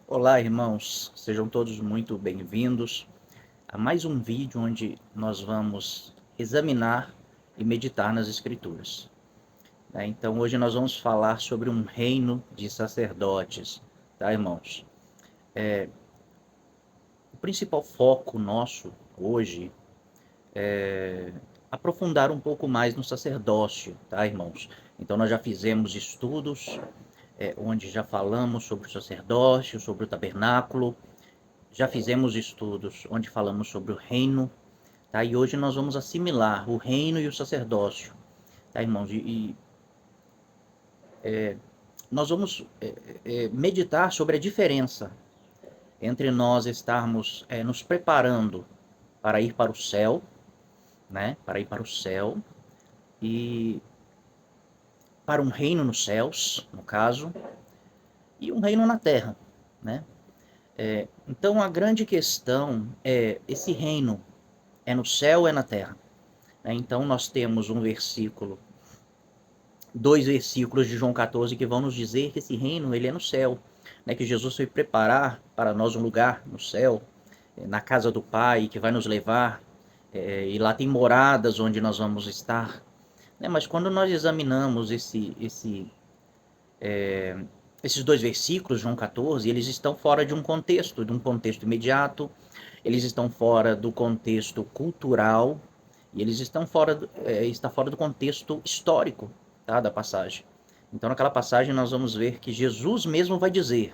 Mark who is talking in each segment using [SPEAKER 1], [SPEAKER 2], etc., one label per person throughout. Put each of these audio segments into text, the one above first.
[SPEAKER 1] Olá, irmãos, sejam todos muito bem-vindos a mais um vídeo onde nós vamos examinar e meditar nas Escrituras. Então, hoje nós vamos falar sobre um reino de sacerdotes, tá, irmãos? O principal foco nosso hoje é aprofundar um pouco mais no sacerdócio, tá, irmãos? Então, nós já fizemos estudos onde já falamos sobre o sacerdócio, sobre o tabernáculo. Já fizemos estudos onde falamos sobre o reino, tá? E hoje nós vamos assimilar o reino e o sacerdócio, tá, irmãos? Nós vamos meditar sobre a diferença entre nós estarmos nos preparando para ir para o céu, né? Para ir para o céu e para um reino nos céus, no caso, e um reino na terra, né? Então a grande questão é esse reino é no céu ou é na terra? Então nós temos dois versículos de João 14 que vão nos dizer que esse reino ele é no céu, né? Que Jesus foi preparar para nós um lugar no céu, na casa do Pai, que vai nos levar, e lá tem moradas onde nós vamos estar. Né? Mas quando nós examinamos esses dois versículos, João 14, eles estão fora de um contexto imediato, eles estão fora do contexto cultural, e eles estão está fora do contexto histórico, tá, da passagem. Então, naquela passagem, nós vamos ver que Jesus mesmo vai dizer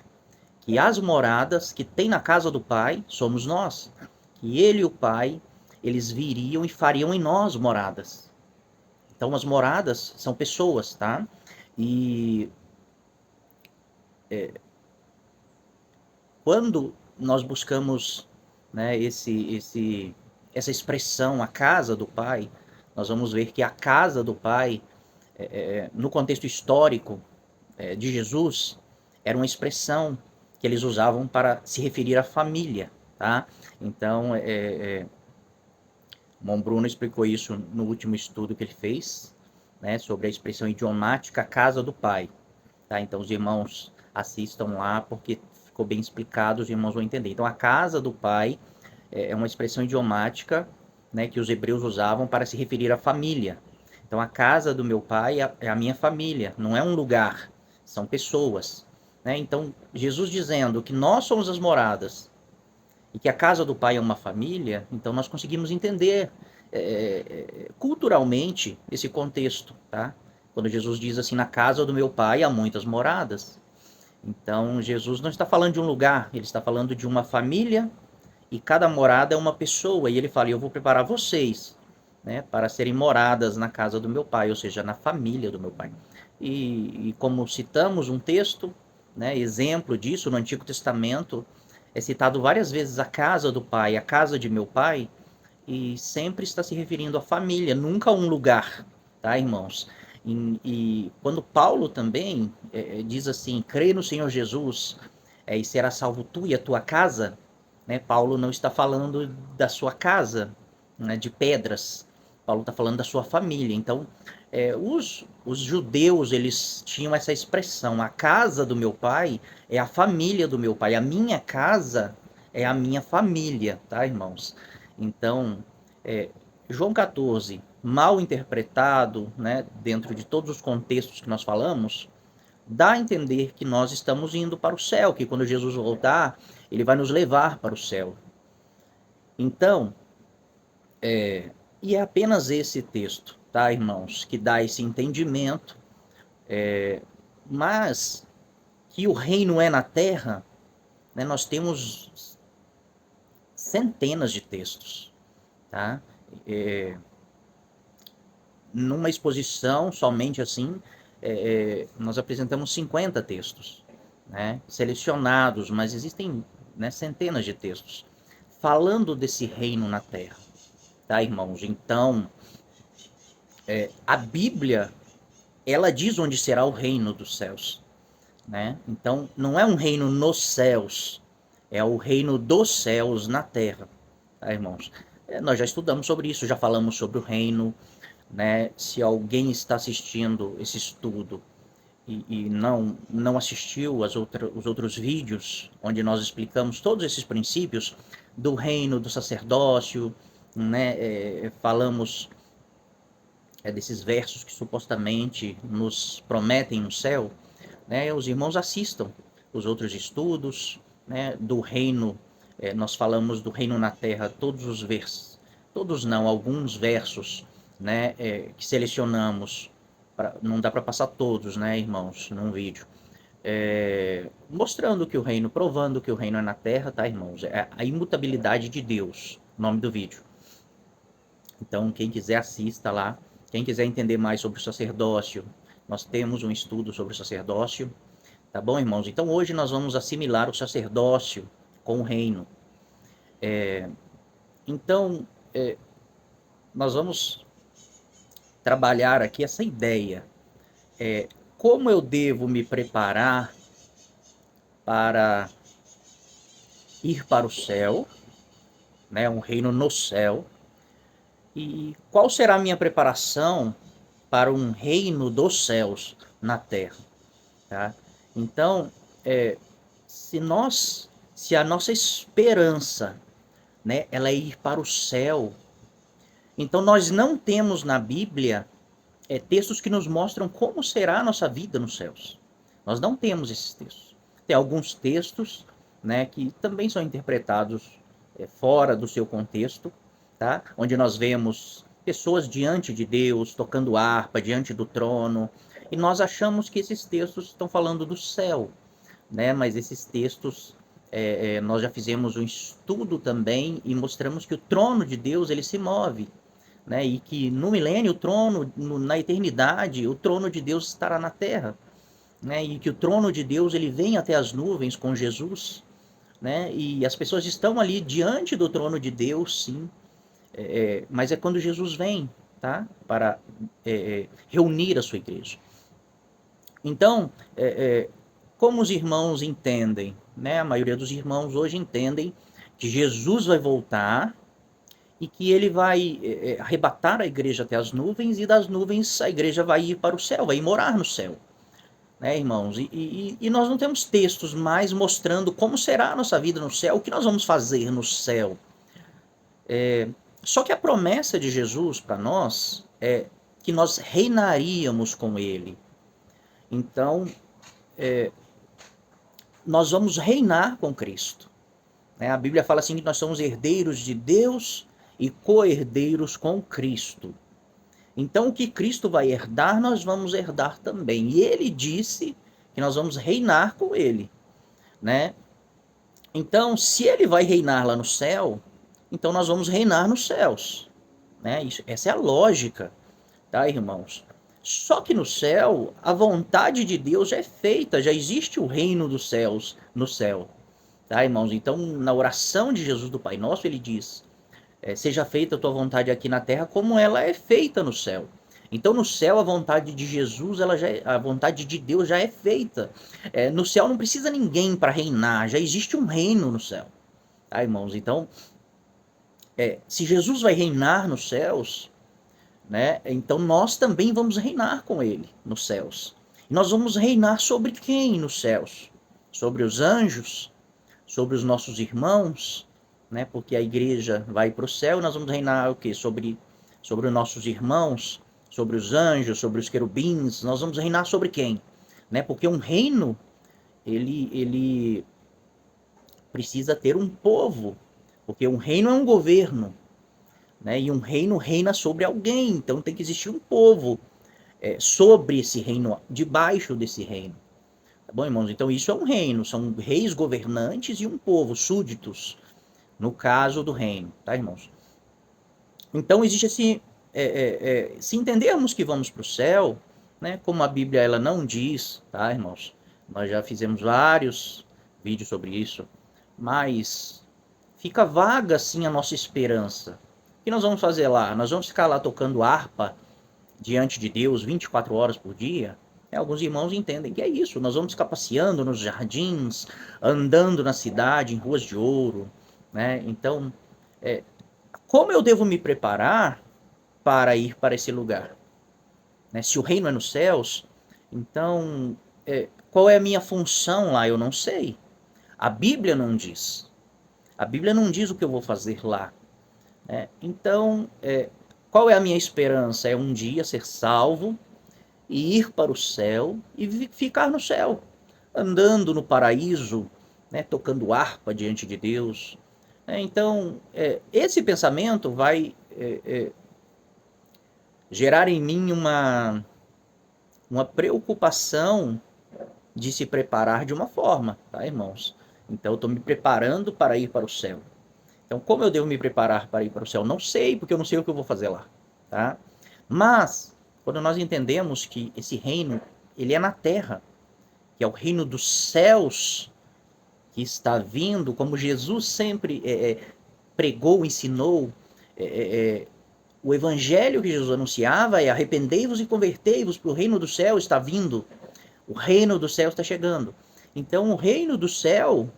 [SPEAKER 1] que as moradas que tem na casa do Pai somos nós. Que ele e o Pai, eles viriam e fariam em nós moradas. Então, as moradas são pessoas, tá? E quando nós buscamos, né, essa expressão, a casa do Pai, nós vamos ver que a casa do Pai, no contexto histórico de Jesus, era uma expressão que eles usavam para se referir à família, tá? Então, o Mon Bruno explicou isso no último estudo que ele fez, né, sobre a expressão idiomática casa do Pai, tá? Então, os irmãos assistam lá, porque ficou bem explicado, os irmãos vão entender. Então, a casa do Pai é uma expressão idiomática, né, que os hebreus usavam para se referir à família. Então, a casa do meu pai é a minha família, não é um lugar, são pessoas. Né? Então, Jesus dizendo que nós somos as moradas e que a casa do pai é uma família, então nós conseguimos entender culturalmente esse contexto. Tá? Quando Jesus diz assim, na casa do meu pai há muitas moradas. Então, Jesus não está falando de um lugar, ele está falando de uma família e cada morada é uma pessoa. E ele fala, eu vou preparar vocês, né, para serem moradas na casa do meu pai, ou seja, na família do meu pai. E como citamos um texto, né, exemplo disso, no Antigo Testamento, é citado várias vezes a casa do pai, a casa de meu pai, e sempre está se referindo à família, nunca a um lugar, tá, irmãos? E quando Paulo também diz assim, crê no Senhor Jesus e será salvo tu e a tua casa, né? Paulo não está falando da sua casa, né, de pedras. Paulo está falando da sua família. Então, os judeus, eles tinham essa expressão, a casa do meu pai é a família do meu pai, a minha casa é a minha família, tá, irmãos? Então, João 14, mal interpretado, né, dentro de todos os contextos que nós falamos, dá a entender que nós estamos indo para o céu, que quando Jesus voltar, ele vai nos levar para o céu. Então, e é apenas esse texto, tá, irmãos, que dá esse entendimento, mas que o reino é na terra, né, nós temos centenas de textos, tá? Numa exposição, somente assim, nós apresentamos 50 textos, né, selecionados, mas existem, né, centenas de textos falando desse reino na terra, tá, irmãos? Então, a Bíblia, ela diz onde será o reino dos céus, né? Então, não é um reino nos céus, é o reino dos céus na terra, tá, irmãos? Nós já estudamos sobre isso, já falamos sobre o reino, né? Se alguém está assistindo esse estudo e não assistiu os outros vídeos onde nós explicamos todos esses princípios do reino, do sacerdócio, né? Falamos desses versos que supostamente nos prometem um céu, né? Os irmãos assistam os outros estudos, né? Do reino, nós falamos do reino na terra, todos os versos, todos não, alguns versos, né? Que selecionamos, não dá para passar todos, né, irmãos, num vídeo. Mostrando que o reino, provando que o reino é na terra, tá, irmãos? É a imutabilidade de Deus, nome do vídeo. Então, quem quiser, assista lá. Quem quiser entender mais sobre o sacerdócio, nós temos um estudo sobre o sacerdócio. Tá bom, irmãos? Então, hoje nós vamos assimilar o sacerdócio com o reino. Então, nós vamos trabalhar aqui essa ideia. Como eu devo me preparar para ir para o céu, né? Um reino no céu. E qual será a minha preparação para um reino dos céus na terra? Tá? Então, se a nossa esperança, né, ela é ir para o céu, então nós não temos na Bíblia textos que nos mostram como será a nossa vida nos céus. Nós não temos esses textos. Tem alguns textos, né, que também são interpretados fora do seu contexto, tá? Onde nós vemos pessoas diante de Deus, tocando harpa, diante do trono, e nós achamos que esses textos estão falando do céu, né? Mas esses textos, nós já fizemos um estudo também e mostramos que o trono de Deus, ele se move, né? E que no milênio, o trono, na eternidade, o trono de Deus estará na terra, né? E que o trono de Deus, ele vem até as nuvens com Jesus, né? E as pessoas estão ali diante do trono de Deus, sim, mas é quando Jesus vem, tá? Para reunir a sua igreja. Então, como os irmãos entendem, né? A maioria dos irmãos hoje entendem que Jesus vai voltar e que ele vai arrebatar a igreja até as nuvens, e das nuvens a igreja vai ir para o céu, vai ir morar no céu. Né, irmãos? E nós não temos textos mais mostrando como será a nossa vida no céu, o que nós vamos fazer no céu. Só que a promessa de Jesus para nós é que nós reinaríamos com ele. Então, nós vamos reinar com Cristo. A Bíblia fala assim que nós somos herdeiros de Deus e co-herdeiros com Cristo. Então, o que Cristo vai herdar, nós vamos herdar também. E ele disse que nós vamos reinar com ele, né? Então, se ele vai reinar lá no céu, então nós vamos reinar nos céus, né? Essa é a lógica, tá, irmãos? Só que no céu, a vontade de Deus já é feita, já existe o reino dos céus no céu, tá, irmãos? Então, na oração de Jesus do Pai Nosso, ele diz: seja feita a tua vontade aqui na terra como ela é feita no céu. Então, no céu, a vontade de Jesus, a vontade de Deus já é feita. No céu não precisa ninguém para reinar, já existe um reino no céu. Tá, irmãos? Então, se Jesus vai reinar nos céus, né, então nós também vamos reinar com ele nos céus. E nós vamos reinar sobre quem nos céus? Sobre os anjos? Sobre os nossos irmãos? Né, porque a igreja vai para o céu, e nós vamos reinar o quê? Sobre os nossos irmãos, sobre os anjos, sobre os querubins. Nós vamos reinar sobre quem? Né, porque um reino, ele precisa ter um povo, porque um reino é um governo, né, e um reino reina sobre alguém, então tem que existir um povo sobre esse reino, debaixo desse reino. Tá bom, irmãos? Então isso é um reino, são reis governantes e um povo, súditos, no caso do reino, tá, irmãos? Então existe esse, se entendermos que vamos para o céu, né, como a Bíblia ela não diz, tá, irmãos? Nós já fizemos vários vídeos sobre isso, mas fica vaga assim a nossa esperança. O que nós vamos fazer lá? Nós vamos ficar lá tocando harpa diante de Deus 24 horas por dia? Alguns irmãos entendem que é isso. Nós vamos ficar passeando nos jardins, andando na cidade, em ruas de ouro, né? Então, como eu devo me preparar para ir para esse lugar? Né? Se o reino é nos céus, Então, qual é a minha função lá? Eu não sei. A Bíblia não diz. A Bíblia não diz o que eu vou fazer lá. Então, qual é a minha esperança? É um dia ser salvo e ir para o céu e ficar no céu, andando no paraíso, né, tocando harpa diante de Deus. Então, esse pensamento vai gerar em mim uma preocupação de se preparar de uma forma, tá, irmãos? Então, eu estou me preparando para ir para o céu. Então, como eu devo me preparar para ir para o céu? Não sei, porque eu não sei o que eu vou fazer lá, tá? Mas, quando nós entendemos que esse reino, ele é na terra, que é o reino dos céus que está vindo, como Jesus sempre pregou, ensinou, o evangelho que Jesus anunciava é arrependei-vos e convertei-vos, porque o reino do céu está vindo, o reino do céu está chegando. Então, o reino do céu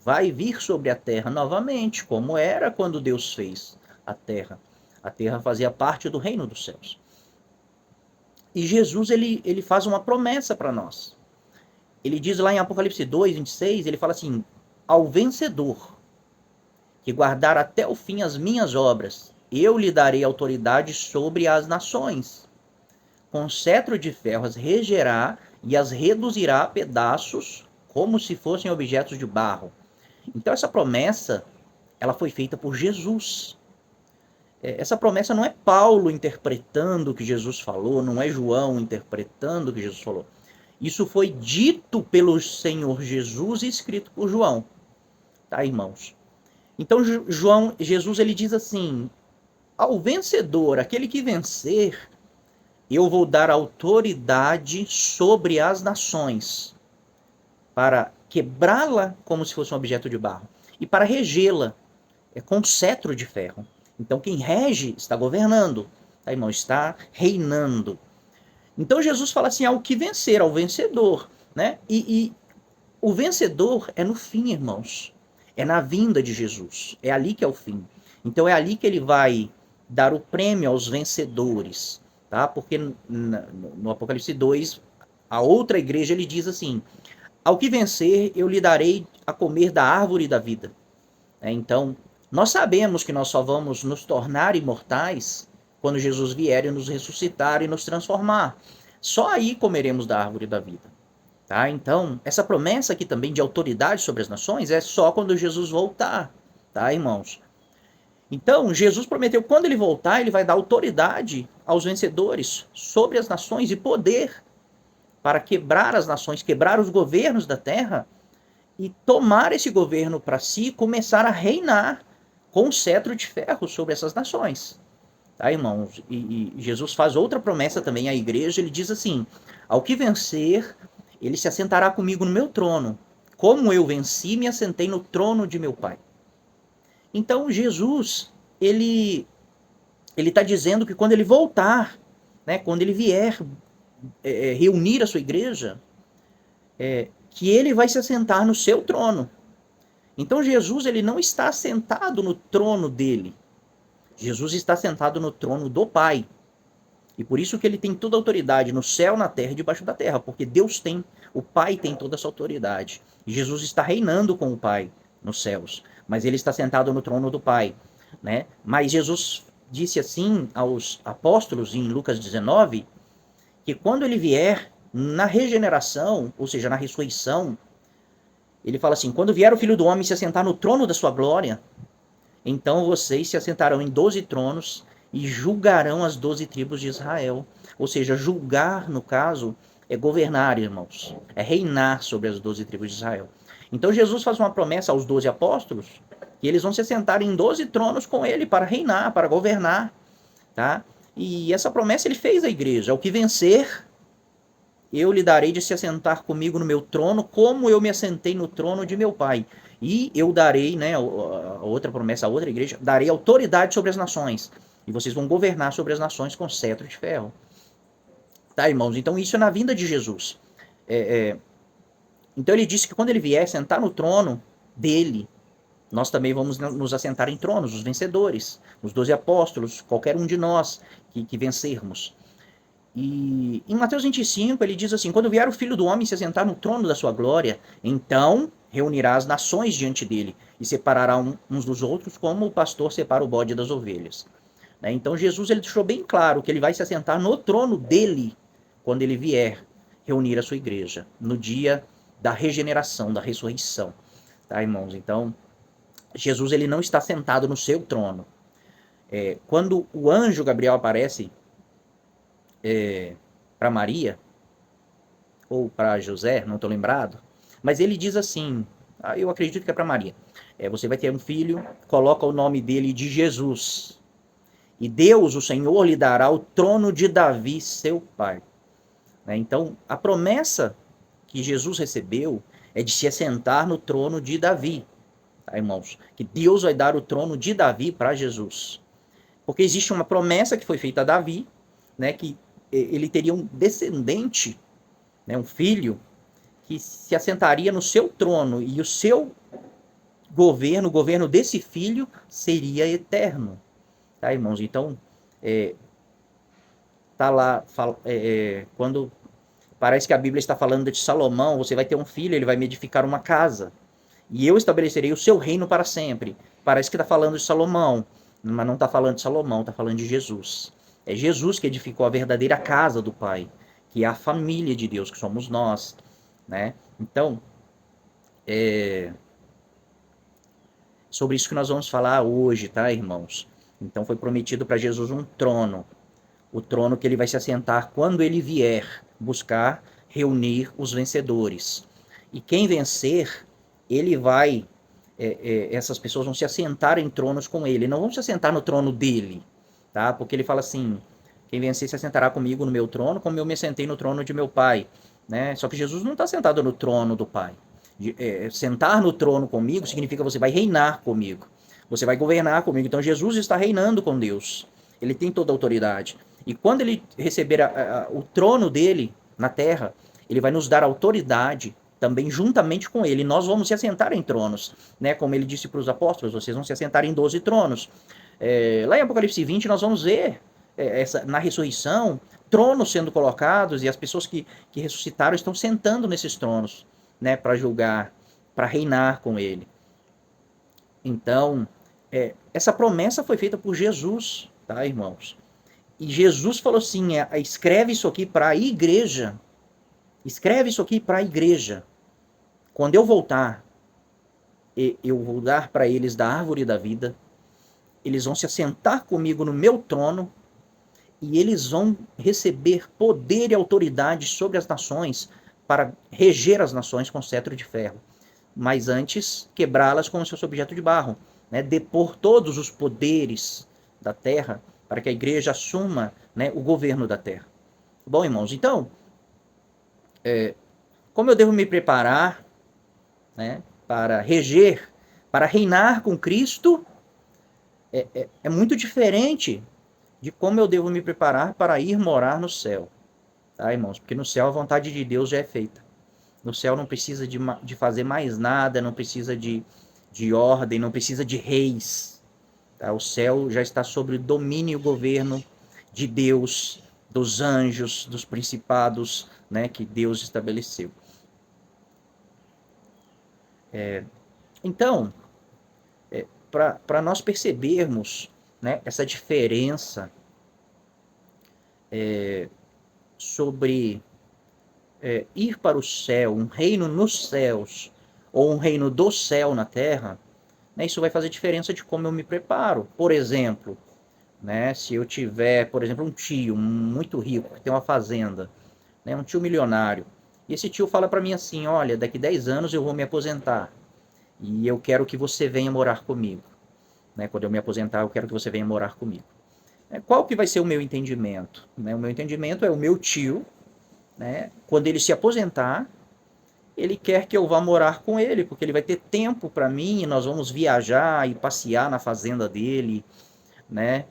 [SPEAKER 1] vai vir sobre a terra novamente, como era quando Deus fez a terra. A terra fazia parte do reino dos céus. E Jesus, ele faz uma promessa para nós. Ele diz lá em Apocalipse 2, 26, ele fala assim, ao vencedor, que guardar até o fim as minhas obras, eu lhe darei autoridade sobre as nações. Com cetro de ferro as regerá e as reduzirá a pedaços, como se fossem objetos de barro. Então essa promessa, ela foi feita por Jesus. Essa promessa não é Paulo interpretando o que Jesus falou, não é João interpretando o que Jesus falou. Isso foi dito pelo Senhor Jesus e escrito por João. Tá, irmãos? Então Jesus ele diz assim, ao vencedor, aquele que vencer, eu vou dar autoridade sobre as nações, para quebrá-la como se fosse um objeto de barro, e para regê-la com cetro de ferro. Então quem rege está governando, tá, irmão? Está reinando. Então Jesus fala assim, ao que vencer, ao vencedor, né? E o vencedor é no fim, irmãos. É na vinda de Jesus. É ali que é o fim. Então é ali que ele vai dar o prêmio aos vencedores, tá? Porque no Apocalipse 2, a outra igreja ele diz assim, ao que vencer eu lhe darei a comer da árvore da vida. Então, nós sabemos que nós só vamos nos tornar imortais quando Jesus vier e nos ressuscitar e nos transformar. Só aí comeremos da árvore da vida. Tá? Então, essa promessa aqui também de autoridade sobre as nações é só quando Jesus voltar, tá, irmãos? Então, Jesus prometeu que quando ele voltar, ele vai dar autoridade aos vencedores sobre as nações e poder para quebrar as nações, quebrar os governos da terra e tomar esse governo para si e começar a reinar com um cetro de ferro sobre essas nações. Tá, irmãos? E Jesus faz outra promessa também à igreja, ele diz assim, ao que vencer, ele se assentará comigo no meu trono, como eu venci, me assentei no trono de meu Pai. Então, Jesus, ele está dizendo que quando ele voltar, né, quando ele vier reunir a sua igreja, que ele vai se assentar no seu trono. Então, Jesus, ele não está sentado no trono dele. Jesus está sentado no trono do Pai. E por isso que ele tem toda a autoridade no céu, na terra e debaixo da terra, porque Deus tem, o Pai tem toda essa autoridade. E Jesus está reinando com o Pai nos céus, mas ele está sentado no trono do Pai, né? Mas Jesus disse assim aos apóstolos em Lucas 19, que quando ele vier na regeneração, ou seja, na ressurreição, ele fala assim, quando vier o Filho do Homem se assentar no trono da sua glória, então vocês se assentarão em 12 tronos e julgarão as 12 tribos de Israel. Ou seja, julgar, no caso, é governar, irmãos. É reinar sobre as 12 tribos de Israel. Então Jesus faz uma promessa aos 12 apóstolos que eles vão se assentar em 12 tronos com ele para reinar, para governar. Tá? E essa promessa ele fez à igreja. Ao que vencer, eu lhe darei de se assentar comigo no meu trono, como eu me assentei no trono de meu Pai. E eu darei, né, a outra promessa, a outra igreja, darei autoridade sobre as nações. E vocês vão governar sobre as nações com cetro de ferro. Tá, irmãos? Então isso é na vinda de Jesus. Então ele disse que quando ele vier sentar no trono dele, nós também vamos nos assentar em tronos, os vencedores, os 12 apóstolos, qualquer um de nós que vencermos. E em Mateus 25 ele diz assim: quando vier o Filho do Homem se assentar no trono da sua glória, então reunirá as nações diante dele e separará uns dos outros, como o pastor separa o bode das ovelhas. Né? Então Jesus ele deixou bem claro que ele vai se assentar no trono dele quando ele vier reunir a sua igreja, no dia da regeneração, da ressurreição. Tá, irmãos? Então, Jesus ele não está sentado no seu trono. Quando o anjo Gabriel aparece para Maria, ou para José, não estou lembrado, mas ele diz assim, eu acredito que é para Maria, você vai ter um filho, coloca o nome dele de Jesus, e Deus, o Senhor, lhe dará o trono de Davi, seu pai. Então, a promessa que Jesus recebeu é de se assentar no trono de Davi, tá, irmãos? Que Deus vai dar o trono de Davi para Jesus. Porque existe uma promessa que foi feita a Davi, né, que ele teria um descendente, né, um filho, que se assentaria no seu trono, e o seu governo, o governo desse filho, seria eterno. Tá, irmãos? Então, tá lá, quando parece que a Bíblia está falando de Salomão, você vai ter um filho, ele vai me edificar uma casa, e eu estabelecerei o seu reino para sempre. Parece que está falando de Salomão, mas não está falando de Salomão, está falando de Jesus. É Jesus que edificou a verdadeira casa do Pai, que é a família de Deus, que somos nós, né? Então, sobre isso que nós vamos falar hoje, tá, irmãos? Então foi prometido para Jesus um trono, o trono que ele vai se assentar quando ele vier buscar reunir os vencedores. E quem vencer, ele vai, essas pessoas vão se assentar em tronos com ele, não vão se assentar no trono dele, tá? Porque ele fala assim, quem vencer se assentará comigo no meu trono, como eu me assentei no trono de meu pai, né? Só que Jesus não está sentado no trono do pai. Sentar no trono comigo significa você vai reinar comigo, você vai governar comigo. Então Jesus está reinando com Deus, ele tem toda a autoridade. E quando ele receber o trono dele na terra, ele vai nos dar autoridade também juntamente com ele. Nós vamos se assentar em tronos, né? Como ele disse para os apóstolos, vocês vão se assentar em 12 tronos. Lá em Apocalipse 20 nós vamos ver na ressurreição tronos sendo colocados, e as pessoas que ressuscitaram estão sentando nesses tronos, né? Para julgar, para reinar com ele. Então, essa promessa foi feita por Jesus, tá, irmãos? E Jesus falou assim, escreve isso aqui para a igreja. Escreve isso aqui para a igreja. Quando eu voltar, eu vou dar para eles da árvore da vida. Eles vão se assentar comigo no meu trono. E eles vão receber poder e autoridade sobre as nações para reger as nações com cetro de ferro. Mas antes, quebrá-las como se fosse objeto de barro. Né? Depor todos os poderes da terra para que a igreja assuma, né, o governo da terra. Bom, irmãos, então, como eu devo me preparar, né, para reger, para reinar com Cristo, é muito diferente de como eu devo me preparar para ir morar no céu. Tá, irmãos? Porque no céu a vontade de Deus já é feita. No céu não precisa de fazer mais nada, não precisa de ordem, não precisa de reis. Tá? O céu já está sob o domínio e o governo de Deus, dos anjos, dos principados, né, que Deus estabeleceu. Então, para nós percebermos, né, essa diferença sobre ir para o céu, um reino nos céus, ou um reino do céu na terra, né, isso vai fazer diferença de como eu me preparo. Por exemplo, né, se eu tiver, por exemplo, um tio muito rico, que tem uma fazenda, né, um tio milionário, e esse tio fala para mim assim, olha, daqui 10 anos eu vou me aposentar, e eu quero que você venha morar comigo. Né, quando eu me aposentar, eu quero que você venha morar comigo. Qual que vai ser o meu entendimento? Né, o meu entendimento é o meu tio, né, quando ele se aposentar, ele quer que eu vá morar com ele, porque ele vai ter tempo para mim, e nós vamos viajar e passear na fazenda dele, né?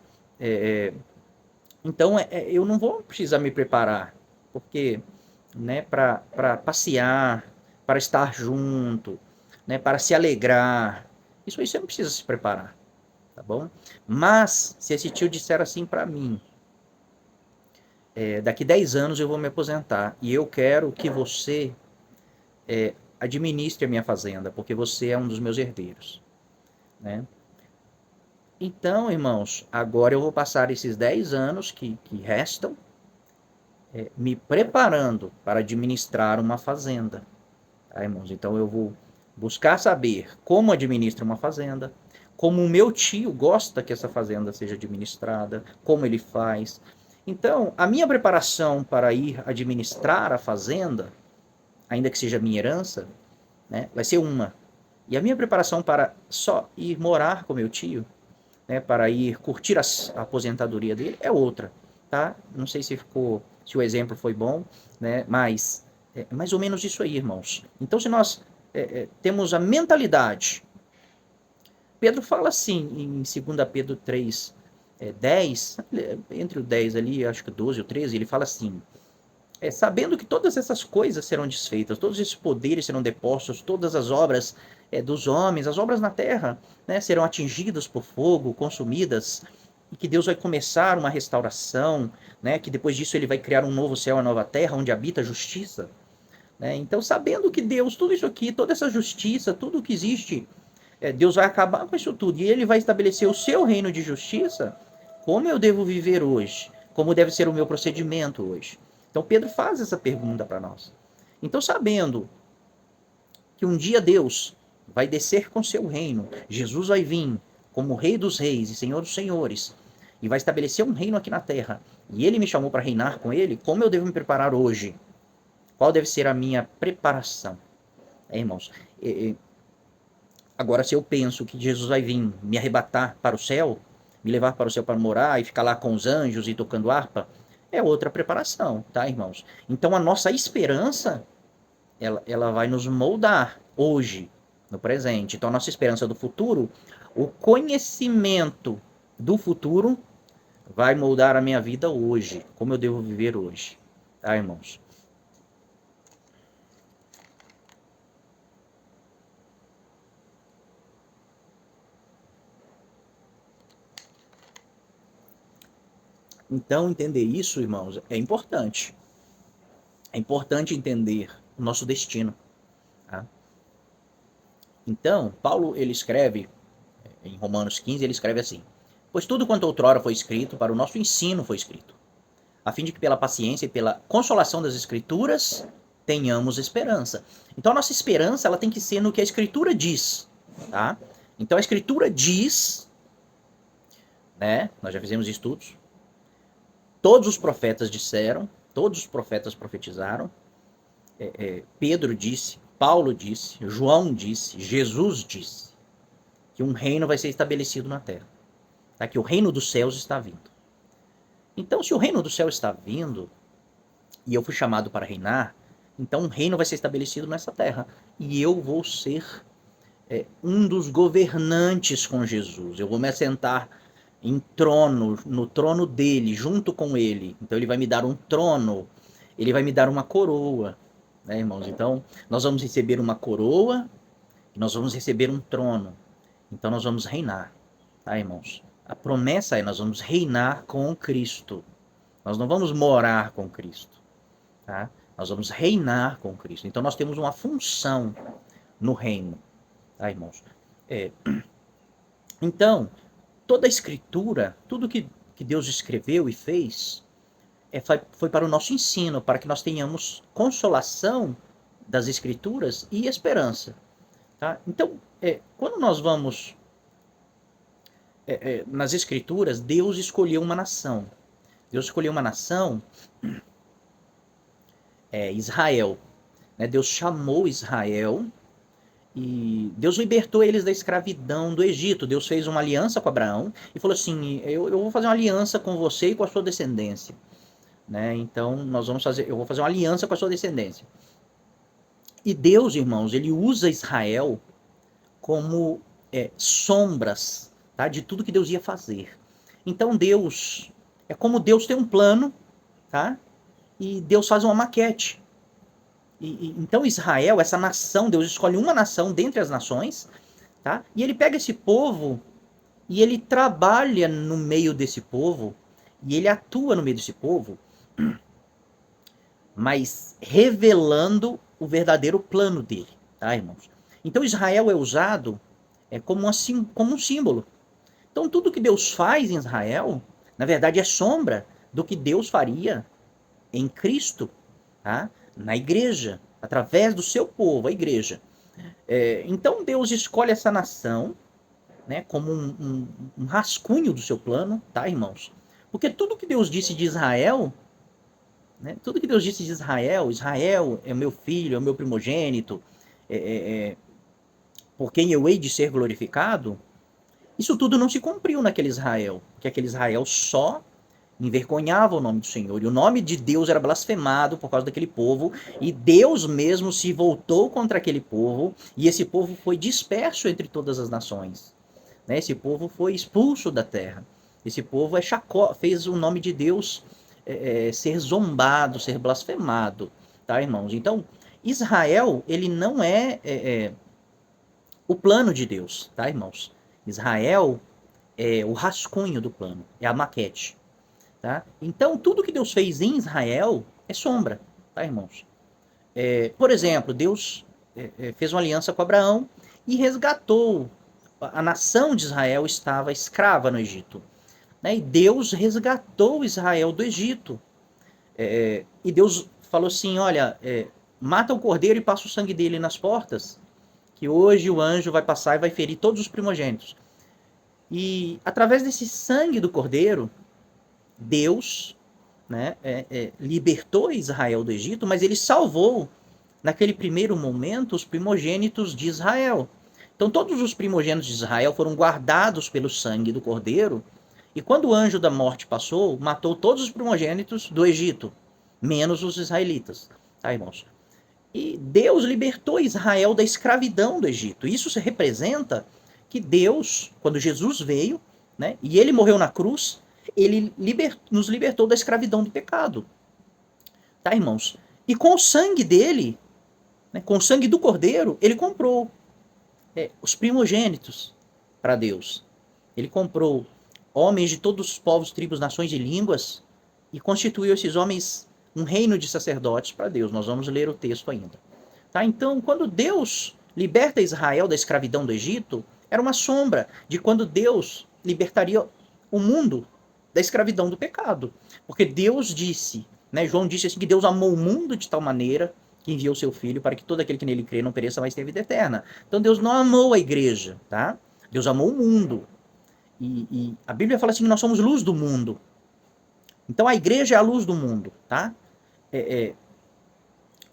[SPEAKER 1] Então, eu não vou precisar me preparar, porque, né, para passear, para estar junto, né, para se alegrar, isso aí você não precisa se preparar, tá bom? Mas, se esse tio disser assim para mim, daqui 10 anos eu vou me aposentar e eu quero que você administre a minha fazenda, porque você é um dos meus herdeiros, né? Então, irmãos, agora eu vou passar esses 10 anos que restam me preparando para administrar uma fazenda, tá, irmãos? Então eu vou buscar saber como administra uma fazenda, como o meu tio gosta que essa fazenda seja administrada, como ele faz. Então, a minha preparação para ir administrar a fazenda, ainda que seja minha herança, né, vai ser uma. E a minha preparação para só ir morar com meu tio, né, para ir curtir a aposentadoria dele, é outra, tá? Não sei se o exemplo foi bom, né? Mas é mais ou menos isso aí, irmãos. Então, se nós temos a mentalidade, Pedro fala assim em 2 Pedro 3, 10, entre o 10 ali, acho que 12 ou 13, ele fala assim, sabendo que todas essas coisas serão desfeitas, todos esses poderes serão depostos, todas as obras dos homens, as obras na terra, né, serão atingidas por fogo, consumidas, e que Deus vai começar uma restauração, né, que depois disso ele vai criar um novo céu e uma nova terra, onde habita a justiça. Né? Então, sabendo que Deus, tudo isso aqui, toda essa justiça, tudo que existe, Deus vai acabar com isso tudo, e ele vai estabelecer o seu reino de justiça, como eu devo viver hoje, como deve ser o meu procedimento hoje. Então Pedro faz essa pergunta para nós. Então, sabendo que um dia Deus vai descer com seu reino, Jesus vai vir como Rei dos Reis e Senhor dos Senhores, e vai estabelecer um reino aqui na terra, e ele me chamou para reinar com ele, como eu devo me preparar hoje? Qual deve ser a minha preparação? Irmãos, agora se eu penso que Jesus vai vir me arrebatar para o céu, me levar para o céu para morar e ficar lá com os anjos e tocando harpa, é outra preparação, tá, irmãos? Então a nossa esperança, ela vai nos moldar hoje, no presente. Então a nossa esperança do futuro, o conhecimento do futuro vai moldar a minha vida hoje, como eu devo viver hoje, tá, irmãos? Então, entender isso, irmãos, é importante. É importante entender o nosso destino. Tá? Então, Paulo, ele escreve, em Romanos 15, ele escreve assim, pois tudo quanto outrora foi escrito, para o nosso ensino foi escrito, a fim de que pela paciência e pela consolação das Escrituras, tenhamos esperança. Então, a nossa esperança, ela tem que ser no que a Escritura diz. Tá? Então, a Escritura diz, né, nós já fizemos estudos, todos os profetas disseram, todos os profetas profetizaram, Pedro disse, Paulo disse, João disse, Jesus disse, que um reino vai ser estabelecido na terra, tá? Que o reino dos céus está vindo. Então, se o reino do céu está vindo, e eu fui chamado para reinar, então um reino vai ser estabelecido nessa terra, e eu vou ser um dos governantes com Jesus, eu vou me assentar em trono, no trono dele, junto com ele. Então ele vai me dar um trono, ele vai me dar uma coroa, né, irmãos? Então nós vamos receber uma coroa e nós vamos receber um trono. Então nós vamos reinar, tá, irmãos? A promessa é nós vamos reinar com Cristo. Nós não vamos morar com Cristo, tá? Nós vamos reinar com Cristo. Então nós temos uma função no reino, tá, irmãos? Então, toda a escritura, tudo que Deus escreveu e fez, foi para o nosso ensino, para que nós tenhamos consolação das escrituras e esperança. Tá? Então, quando nós vamos nas escrituras, Deus escolheu uma nação. Deus escolheu uma nação, Israel. Né? Deus chamou Israel e Deus libertou eles da escravidão do Egito. Deus fez uma aliança com Abraão e falou assim, eu vou fazer uma aliança com você e com a sua descendência. Né? Então, eu vou fazer uma aliança com a sua descendência. E Deus, irmãos, ele usa Israel como sombras, tá? De tudo que Deus ia fazer. Então, Deus, é como Deus tem um plano, tá? E Deus faz uma maquete. Então Israel, essa nação, Deus escolhe uma nação dentre as nações, tá? E ele pega esse povo e ele trabalha no meio desse povo, e ele atua no meio desse povo, mas revelando o verdadeiro plano dele, tá, irmãos? Então Israel é usado como um símbolo. Então tudo que Deus faz em Israel, na verdade, é sombra do que Deus faria em Cristo, tá? Na igreja, através do seu povo, a igreja. Então Deus escolhe essa nação, né, como um rascunho do seu plano, tá, irmãos? Porque tudo que Deus disse de Israel, né, tudo que Deus disse de Israel, Israel é meu filho, é o meu primogênito, por quem eu hei de ser glorificado, isso tudo não se cumpriu naquele Israel, que aquele Israel só envergonhava o nome do Senhor, e o nome de Deus era blasfemado por causa daquele povo, e Deus mesmo se voltou contra aquele povo, e esse povo foi disperso entre todas as nações. Né? Esse povo foi expulso da terra. Esse povo fez o nome de Deus ser zombado, ser blasfemado, tá, irmãos? Então, Israel, ele não é o plano de Deus, tá, irmãos? Israel é o rascunho do plano, é a maquete. Tá? Então, tudo que Deus fez em Israel é sombra, tá, irmãos? Por exemplo, Deus fez uma aliança com Abraão e resgatou. A nação de Israel estava escrava no Egito. Né? E Deus resgatou Israel do Egito. E Deus falou assim, olha, mata o cordeiro e passa o sangue dele nas portas, que hoje o anjo vai passar e vai ferir todos os primogênitos. E através desse sangue do cordeiro, Deus, né, libertou Israel do Egito, mas ele salvou, naquele primeiro momento, os primogênitos de Israel. Então, todos os primogênitos de Israel foram guardados pelo sangue do cordeiro, e quando o anjo da morte passou, matou todos os primogênitos do Egito, menos os israelitas. Tá, irmãos? E Deus libertou Israel da escravidão do Egito. Isso se representa que Deus, quando Jesus veio, né, e ele morreu na cruz, ele nos libertou da escravidão do pecado. Tá, irmãos? E com o sangue dele, né, com o sangue do cordeiro, ele comprou os primogênitos para Deus. Ele comprou homens de todos os povos, tribos, nações e línguas e constituiu esses homens um reino de sacerdotes para Deus. Nós vamos ler o texto ainda. Tá? Então, quando Deus liberta Israel da escravidão do Egito, era uma sombra de quando Deus libertaria o mundo da escravidão do pecado. Porque Deus disse, né, João disse assim, que Deus amou o mundo de tal maneira que enviou seu filho para que todo aquele que nele crê não pereça, mas tenha vida eterna. Então Deus não amou a igreja, tá? Deus amou o mundo. E a Bíblia fala assim que nós somos luz do mundo. Então a igreja é a luz do mundo, tá?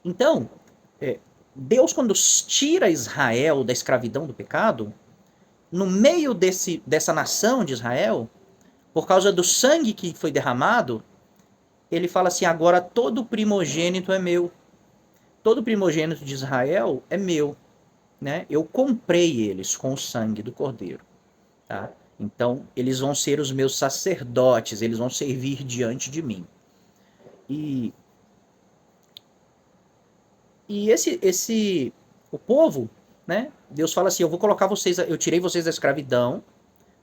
[SPEAKER 1] Então, Deus, quando tira Israel da escravidão do pecado, no meio dessa nação de Israel, por causa do sangue que foi derramado, ele fala assim, agora todo primogênito é meu. Todo primogênito de Israel é meu. Né? Eu comprei eles com o sangue do cordeiro. Tá? Então, eles vão ser os meus sacerdotes, eles vão servir diante de mim. E o povo, né? Deus fala assim, eu tirei vocês da escravidão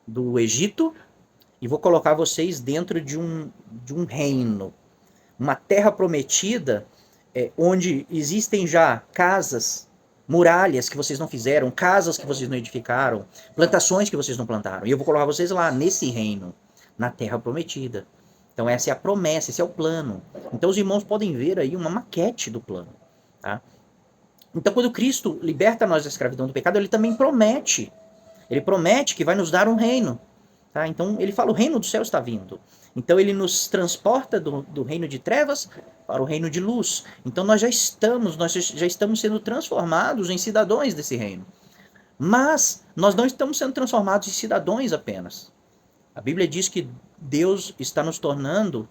[SPEAKER 1] do Egito e vou colocar vocês dentro de um reino, uma terra prometida, onde existem já casas, muralhas que vocês não fizeram, casas que vocês não edificaram, plantações que vocês não plantaram. E eu vou colocar vocês lá, nesse reino, na terra prometida. Então essa é a promessa, esse é o plano. Então os irmãos podem ver aí uma maquete do plano. Tá? Então quando Cristo liberta nós da escravidão do pecado, ele também promete. Ele promete que vai nos dar um reino. Tá? Então ele fala, o reino do céu está vindo. Então ele nos transporta do reino de trevas para o reino de luz. Então nós já estamos sendo transformados em cidadãos desse reino. Mas nós não estamos sendo transformados em cidadãos apenas. A Bíblia diz que Deus está nos tornando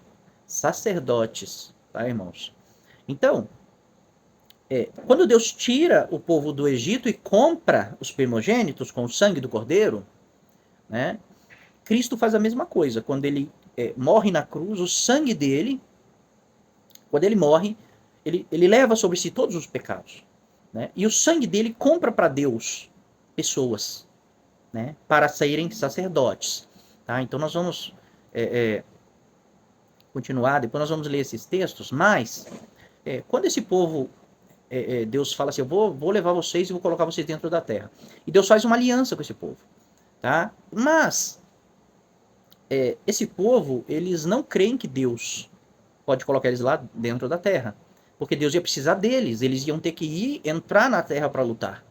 [SPEAKER 1] sacerdotes, tá, irmãos? Então, quando Deus tira o povo do Egito e compra os primogênitos com o sangue do cordeiro, né, Cristo faz a mesma coisa. Quando ele morre na cruz, o sangue dele, quando ele morre, ele leva sobre si todos os pecados. Né? E o sangue dele compra para Deus pessoas, né, para serem sacerdotes. Tá? Então nós vamos continuar, depois nós vamos ler esses textos, mas quando esse povo, Deus fala assim, eu vou levar vocês e vou colocar vocês dentro da terra. E Deus faz uma aliança com esse povo. Tá? Mas esse povo, eles não creem que Deus pode colocar eles lá dentro da terra. Porque Deus ia precisar deles, eles iam ter que entrar na terra para lutar.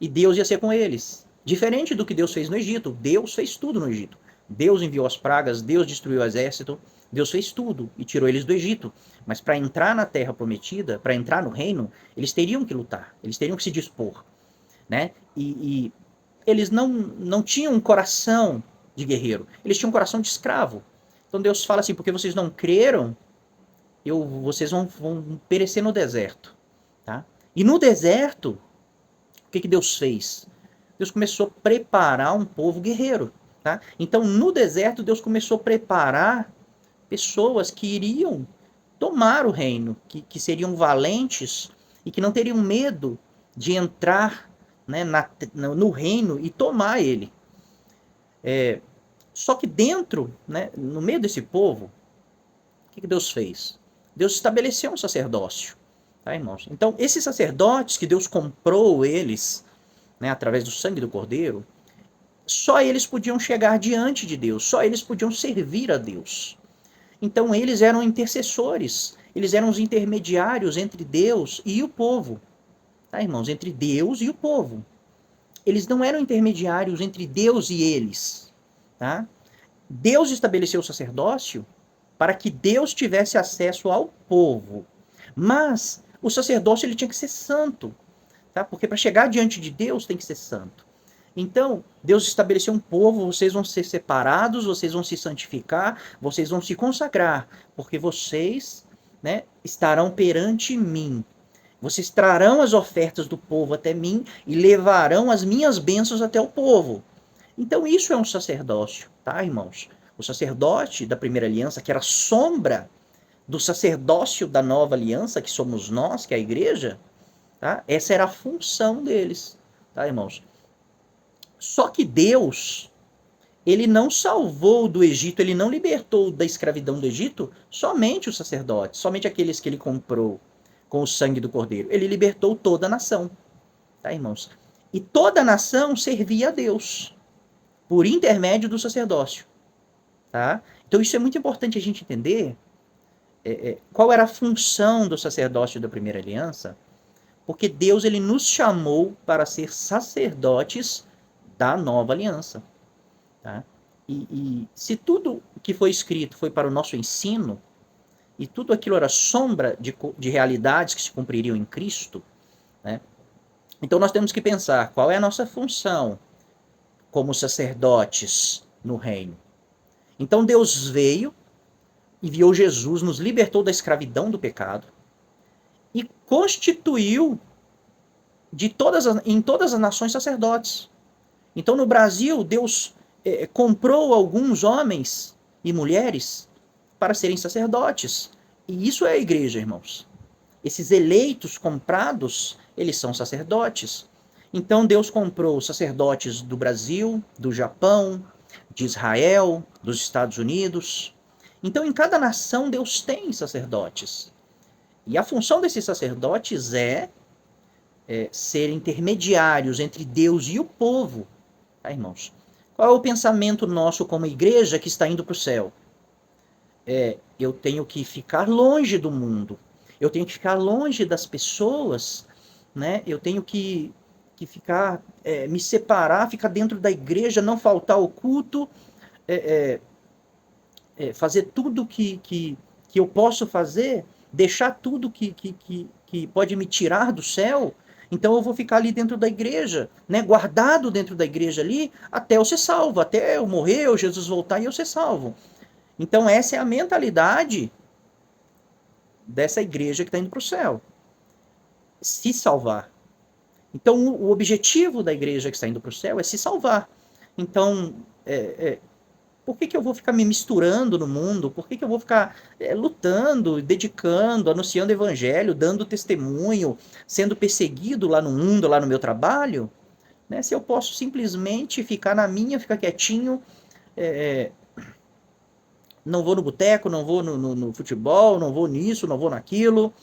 [SPEAKER 1] E Deus ia ser com eles. Diferente do que Deus fez no Egito. Deus fez tudo no Egito. Deus enviou as pragas, Deus destruiu o exército, Deus fez tudo e tirou eles do Egito. Mas para entrar na terra prometida, para entrar no reino, eles teriam que lutar, eles teriam que se dispor. Né? E eles não tinham um coração de guerreiro, eles tinham um coração de escravo. Então Deus fala assim, porque vocês não creram, vocês vão perecer no deserto. Tá? E no deserto, o que Deus fez? Deus começou a preparar um povo guerreiro. Tá? Então, no deserto, Deus começou a preparar pessoas que iriam tomar o reino, que seriam valentes e que não teriam medo de entrar, né, no reino e tomar ele. Só que dentro, né, no meio desse povo, o que Deus fez? Deus estabeleceu um sacerdócio. Tá, irmãos? Então, esses sacerdotes que Deus comprou eles, né, através do sangue do Cordeiro, só eles podiam chegar diante de Deus, só eles podiam servir a Deus. Então eles eram intercessores, eles eram os intermediários entre Deus e o povo. Tá, irmãos? Entre Deus e o povo. Eles não eram intermediários entre Deus e eles. Tá? Deus estabeleceu o sacerdócio para que Deus tivesse acesso ao povo. Mas o sacerdócio ele tinha que ser santo. Tá? Porque para chegar diante de Deus tem que ser santo. Então, Deus estabeleceu um povo, vocês vão ser separados, vocês vão se santificar, vocês vão se consagrar, porque vocês, né, estarão perante mim. Vocês trarão as ofertas do povo até mim e levarão as minhas bênçãos até o povo. Então, isso é um sacerdócio, tá, irmãos? O sacerdote da primeira aliança, que era sombra do sacerdócio da nova aliança, que somos nós, que é a igreja, tá? Essa era a função deles, tá, irmãos? Só que Deus, ele não salvou do Egito, ele não libertou da escravidão do Egito somente os sacerdotes, somente aqueles que ele comprou com o sangue do Cordeiro. Ele libertou toda a nação, tá, irmãos? E toda a nação servia a Deus, por intermédio do sacerdócio, tá? Então isso é muito importante a gente entender qual era a função do sacerdócio da primeira aliança, porque Deus ele nos chamou para ser sacerdotes da nova aliança. Tá? E se tudo que foi escrito foi para o nosso ensino, e tudo aquilo era sombra de realidades que se cumpririam em Cristo, né? Então nós temos que pensar qual é a nossa função como sacerdotes no reino. Então Deus veio, enviou Jesus, nos libertou da escravidão do pecado e constituiu em todas as nações sacerdotes. Então, no Brasil, Deus comprou alguns homens e mulheres para serem sacerdotes. E isso é a igreja, irmãos. Esses eleitos comprados, eles são sacerdotes. Então, Deus comprou os sacerdotes do Brasil, do Japão, de Israel, dos Estados Unidos. Então, em cada nação, Deus tem sacerdotes. E a função desses sacerdotes é ser intermediários entre Deus e o povo. Tá, irmãos? Qual é o pensamento nosso como igreja que está indo para o céu? Eu tenho que ficar longe do mundo. Eu tenho que ficar longe das pessoas, né? Eu tenho que ficar, me separar, ficar dentro da igreja, não faltar ao culto, fazer tudo que eu posso fazer, deixar tudo que pode me tirar do céu. Então eu vou ficar ali dentro da igreja, né, guardado dentro da igreja ali, até eu ser salvo, até eu morrer, ou Jesus voltar e eu ser salvo. Então essa é a mentalidade dessa igreja que está indo para o céu. Se salvar. Então o objetivo da igreja que está indo para o céu é se salvar. Então, por que eu vou ficar me misturando no mundo? Por que eu vou ficar lutando, dedicando, anunciando o evangelho, dando testemunho, sendo perseguido lá no mundo, lá no meu trabalho? Né? Se eu posso simplesmente ficar na minha, ficar quietinho, não vou no boteco, não vou no futebol, não vou nisso, não vou naquilo,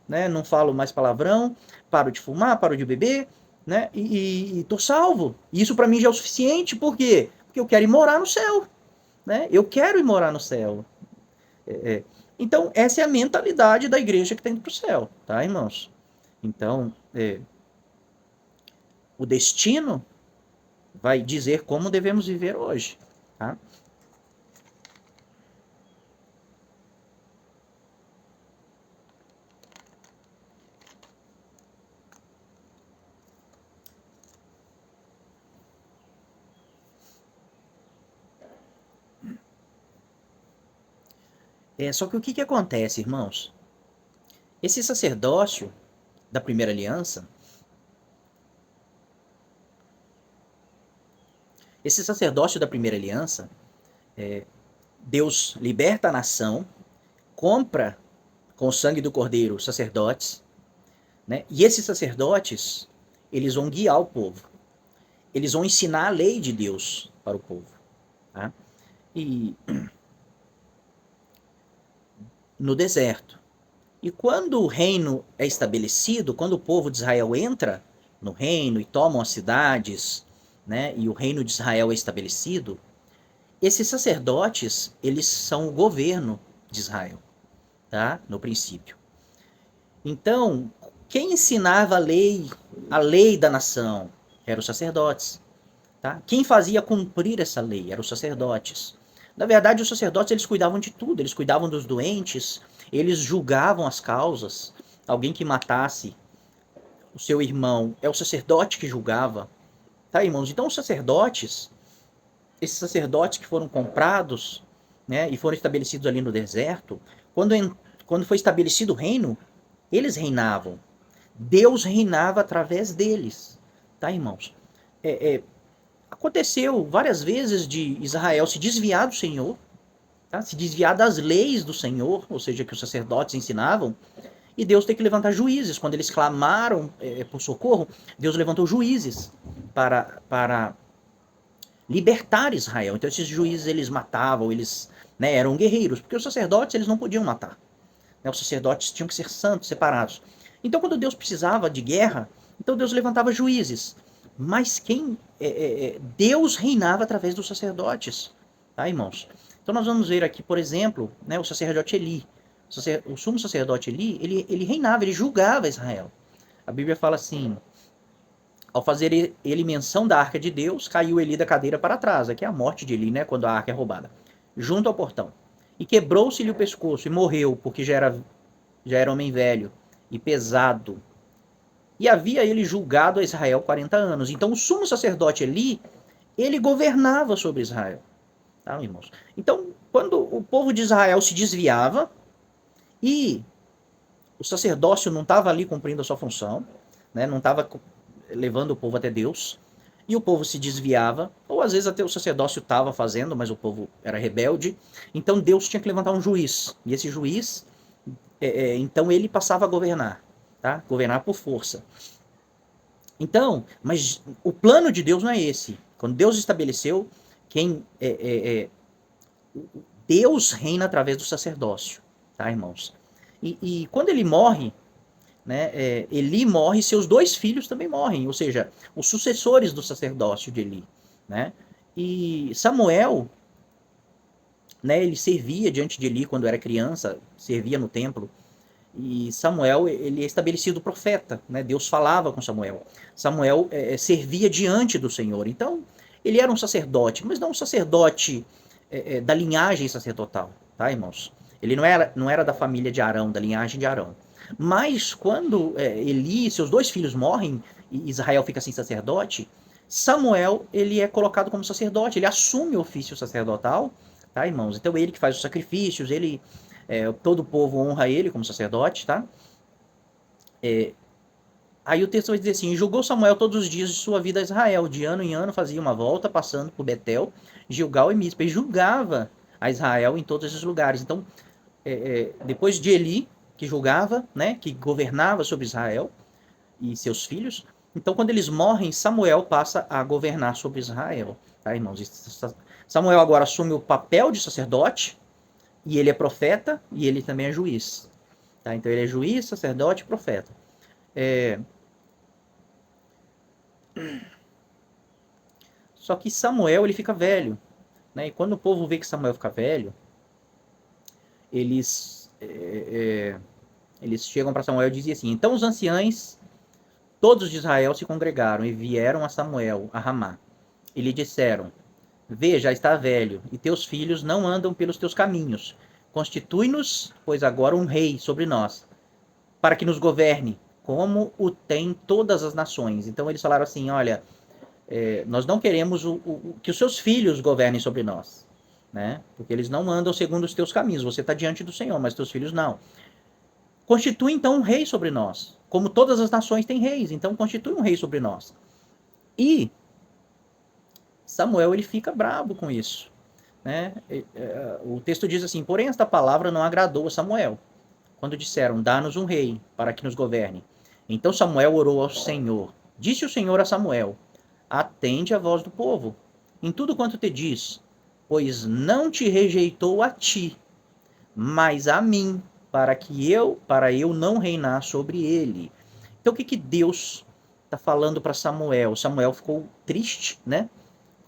[SPEAKER 1] né? Não falo mais palavrão, paro de fumar, paro de beber, né? E tô salvo. Isso para mim já é o suficiente, por quê? Porque eu quero ir morar no céu, né? Eu quero ir morar no céu. Então, essa é a mentalidade da igreja que está indo para o céu, tá, irmãos? Então, o destino vai dizer como devemos viver hoje, tá? Só que o que acontece, irmãos? Esse sacerdócio da primeira aliança, Deus liberta a nação, compra com o sangue do cordeiro sacerdotes, né? E esses sacerdotes, eles vão guiar o povo. Eles vão ensinar a lei de Deus para o povo, tá? E no deserto. E quando o reino é estabelecido, quando o povo de Israel entra no reino e tomam as cidades, né, e o reino de Israel é estabelecido, esses sacerdotes, eles são o governo de Israel, tá? No princípio. Então, quem ensinava a lei da nação, eram os sacerdotes, tá? Quem fazia cumprir essa lei eram os sacerdotes. Na verdade, os sacerdotes, eles cuidavam de tudo, eles cuidavam dos doentes, eles julgavam as causas. Alguém que matasse o seu irmão, é o sacerdote que julgava. Tá, irmãos? Então, os sacerdotes, esses sacerdotes que foram comprados, né, e foram estabelecidos ali no deserto, quando foi estabelecido o reino, eles reinavam. Deus reinava através deles. Tá, irmãos? Aconteceu várias vezes de Israel se desviar do Senhor, tá? Se desviar das leis do Senhor, ou seja, que os sacerdotes ensinavam, e Deus tem que levantar juízes. Quando eles clamaram por socorro, Deus levantou juízes para libertar Israel. Então esses juízes, eles matavam, eles, né, eram guerreiros, porque os sacerdotes, eles não podiam matar, né? Os sacerdotes tinham que ser santos, separados. Então quando Deus precisava de guerra, então Deus levantava juízes. Mas Deus reinava através dos sacerdotes, tá, irmãos? Então nós vamos ver aqui, por exemplo, né, o sacerdote Eli. O sumo sacerdote Eli, ele reinava, ele julgava Israel. A Bíblia fala assim: ao fazer ele menção da arca de Deus, caiu Eli da cadeira para trás. Aqui é a morte de Eli, né, quando a arca é roubada. Junto ao portão. E quebrou-se-lhe o pescoço e morreu, porque já era homem velho e pesado. E havia ele julgado a Israel 40 anos. Então o sumo sacerdote Eli, ele governava sobre Israel. Tá, irmãos? Então, quando o povo de Israel se desviava e o sacerdócio não estava ali cumprindo a sua função, né, não estava levando o povo até Deus, e o povo se desviava, ou às vezes até o sacerdócio estava fazendo, mas o povo era rebelde, então Deus tinha que levantar um juiz, e esse juiz, então ele passava a governar, tá? Governar por força. Então, mas o plano de Deus não é esse. Quando Deus estabeleceu, Deus reina através do sacerdócio, tá, irmãos? E quando ele morre, né, Eli morre, seus dois filhos também morrem, ou seja, os sucessores do sacerdócio de Eli, né? E Samuel, né, ele servia diante de Eli quando era criança, servia no templo. E Samuel, ele é estabelecido profeta, né? Deus falava com Samuel. Samuel servia diante do Senhor. Então, ele era um sacerdote, mas não um sacerdote da linhagem sacerdotal, tá, irmãos? Ele não era da família de Arão, da linhagem de Arão. Mas quando Eli e seus dois filhos morrem e Israel fica sem sacerdote, Samuel, ele é colocado como sacerdote, ele assume o ofício sacerdotal, tá, irmãos? Então ele que faz os sacrifícios, todo o povo honra ele como sacerdote, tá? Aí o texto vai dizer assim: julgou Samuel todos os dias de sua vida a Israel, de ano em ano fazia uma volta, passando por Betel, Gilgal e Mispa, e julgava a Israel em todos esses lugares. Então, depois de Eli, que julgava, né, que governava sobre Israel e seus filhos, então quando eles morrem, Samuel passa a governar sobre Israel, tá, irmãos? Samuel agora assume o papel de sacerdote, e ele é profeta e ele também é juiz. Tá? Então ele é juiz, sacerdote e profeta. Só que Samuel ele fica velho. Né? E quando o povo vê que Samuel fica velho, eles, eles chegam para Samuel e dizem assim: então os anciães, todos de Israel, se congregaram e vieram a Samuel, a Ramá, e lhe disseram: vê, já está velho, e teus filhos não andam pelos teus caminhos. Constitui-nos, pois agora, um rei sobre nós, para que nos governe, como o tem todas as nações. Então eles falaram assim: olha, nós não queremos que os seus filhos governem sobre nós, né? Porque eles não andam segundo os teus caminhos. Você está diante do Senhor, mas teus filhos não. Constitui então um rei sobre nós, como todas as nações têm reis. Então constitui um rei sobre nós. E Samuel ele fica bravo com isso, né? O texto diz assim: porém esta palavra não agradou a Samuel, quando disseram: dá-nos um rei para que nos governe. Então Samuel orou ao Senhor. Disse o Senhor a Samuel: atende a voz do povo, em tudo quanto te diz, pois não te rejeitou a ti, mas a mim, para eu não reinar sobre ele. Então o que Deus está falando para Samuel? Samuel ficou triste, né?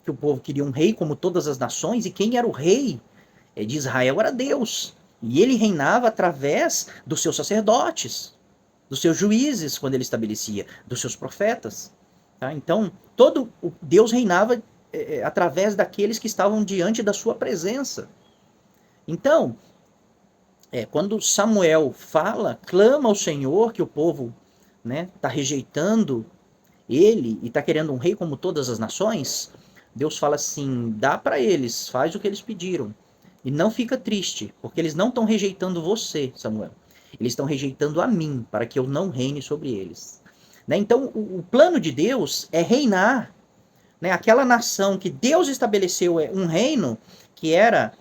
[SPEAKER 1] Que o povo queria um rei como todas as nações, e quem era o rei de Israel era Deus. E ele reinava através dos seus sacerdotes, dos seus juízes, quando ele estabelecia, dos seus profetas. Tá? Então, Deus reinava através daqueles que estavam diante da sua presença. Então, quando Samuel fala, clama ao Senhor, que o povo está rejeitando ele e está querendo um rei como todas as nações, Deus fala assim: dá para eles, faz o que eles pediram. E não fica triste, porque eles não estão rejeitando você, Samuel. Eles estão rejeitando a mim, para que eu não reine sobre eles. Né? Então, o plano de Deus é reinar. Né? Aquela nação que Deus estabeleceu um reino, que era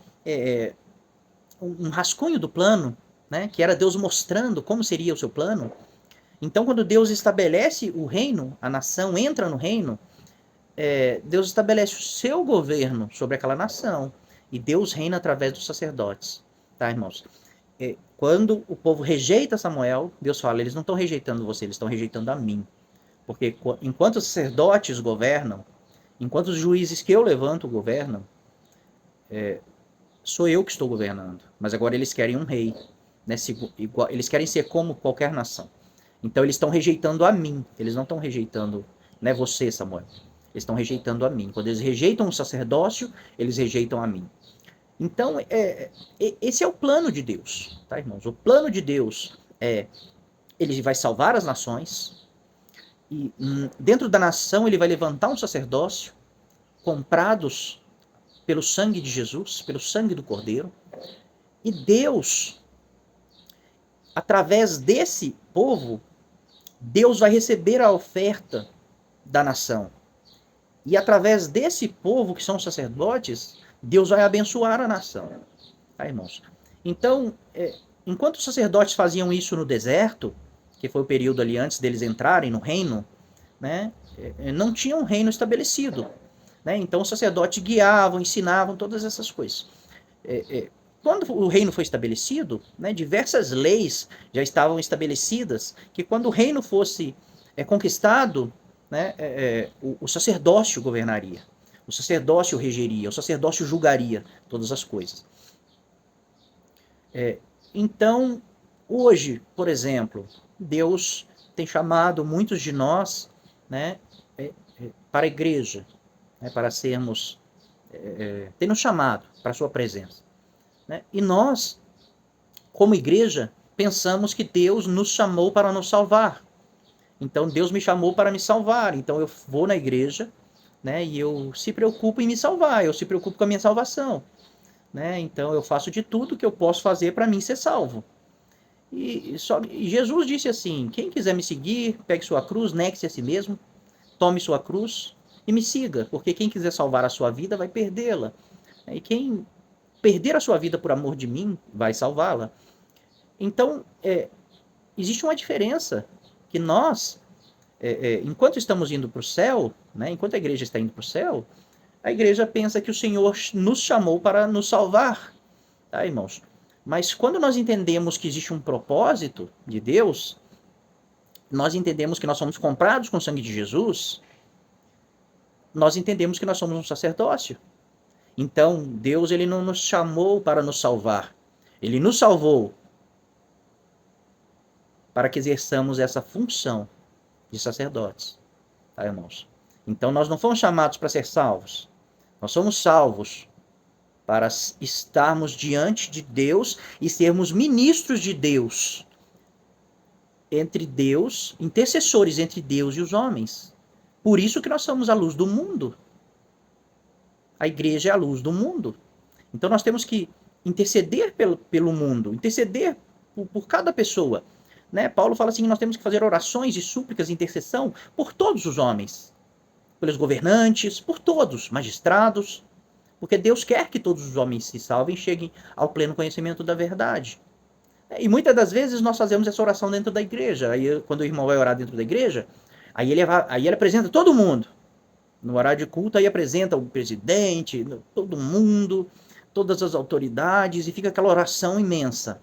[SPEAKER 1] um rascunho do plano, né? Que era Deus mostrando como seria o seu plano. Então, quando Deus estabelece o reino, a nação entra no reino, Deus estabelece o seu governo sobre aquela nação. E Deus reina através dos sacerdotes. Tá, irmãos? Quando o povo rejeita Samuel, Deus fala: eles não estão rejeitando você, eles estão rejeitando a mim. Porque enquanto os sacerdotes governam, enquanto os juízes que eu levanto governam, sou eu que estou governando. Mas agora eles querem um rei. Né? Eles querem ser como qualquer nação. Então eles estão rejeitando a mim. Eles não estão rejeitando, né, você, Samuel. Eles estão rejeitando a mim. Quando eles rejeitam o sacerdócio, eles rejeitam a mim. Então, esse é o plano de Deus, tá, irmãos? O plano de Deus ele vai salvar as nações, e dentro da nação ele vai levantar um sacerdócio, comprados pelo sangue de Jesus, pelo sangue do Cordeiro, e Deus, através desse povo, Deus vai receber a oferta da nação. E através desse povo, que são os sacerdotes, Deus vai abençoar a nação. Tá, irmãos? Então, enquanto os sacerdotes faziam isso no deserto, que foi o período ali antes deles entrarem no reino, né, não tinha um reino estabelecido. Né? Então, os sacerdotes guiavam, ensinavam todas essas coisas. Quando o reino foi estabelecido, né, diversas leis já estavam estabelecidas, que quando o reino fosse conquistado, né, o sacerdócio governaria, o sacerdócio regeria, o sacerdócio julgaria todas as coisas. Então, hoje, por exemplo, Deus tem chamado muitos de nós, né, para a igreja, né, para sermos, tem nos chamado para a sua presença. Né? E nós, como igreja, pensamos que Deus nos chamou para nos salvar. Então, Deus me chamou para me salvar. Então, eu vou na igreja, né, e eu se preocupo em me salvar, eu se preocupo com a minha salvação. Né? Então, eu faço de tudo que eu posso fazer para mim ser salvo. E Jesus disse assim: quem quiser me seguir, pegue sua cruz, negue-se a si mesmo, tome sua cruz e me siga, porque quem quiser salvar a sua vida vai perdê-la. E quem perder a sua vida por amor de mim vai salvá-la. Então, existe uma diferença, que nós, enquanto estamos indo para o céu, né, enquanto a igreja está indo para o céu, a igreja pensa que o Senhor nos chamou para nos salvar. tá, irmãos? Mas quando nós entendemos que existe um propósito de Deus, nós entendemos que nós somos comprados com o sangue de Jesus, nós entendemos que nós somos um sacerdócio. Então, Deus ele não nos chamou para nos salvar. Ele nos salvou para que exerçamos essa função de sacerdotes. Tá, irmãos? Então, nós não fomos chamados para ser salvos. Nós somos salvos para estarmos diante de Deus e sermos ministros de Deus. Entre Deus, intercessores entre Deus e os homens. Por isso que nós somos a luz do mundo. A igreja é a luz do mundo. Então nós temos que interceder pelo mundo, interceder por cada pessoa. Né? Paulo fala assim, nós temos que fazer orações e súplicas e intercessão por todos os homens. Pelos governantes, por todos, magistrados. Porque Deus quer que todos os homens se salvem e cheguem ao pleno conhecimento da verdade. E muitas das vezes nós fazemos essa oração dentro da igreja. Aí quando o irmão vai orar dentro da igreja, aí ele apresenta todo mundo. No horário de culto, aí apresenta o presidente, todo mundo, todas as autoridades, e fica aquela oração imensa.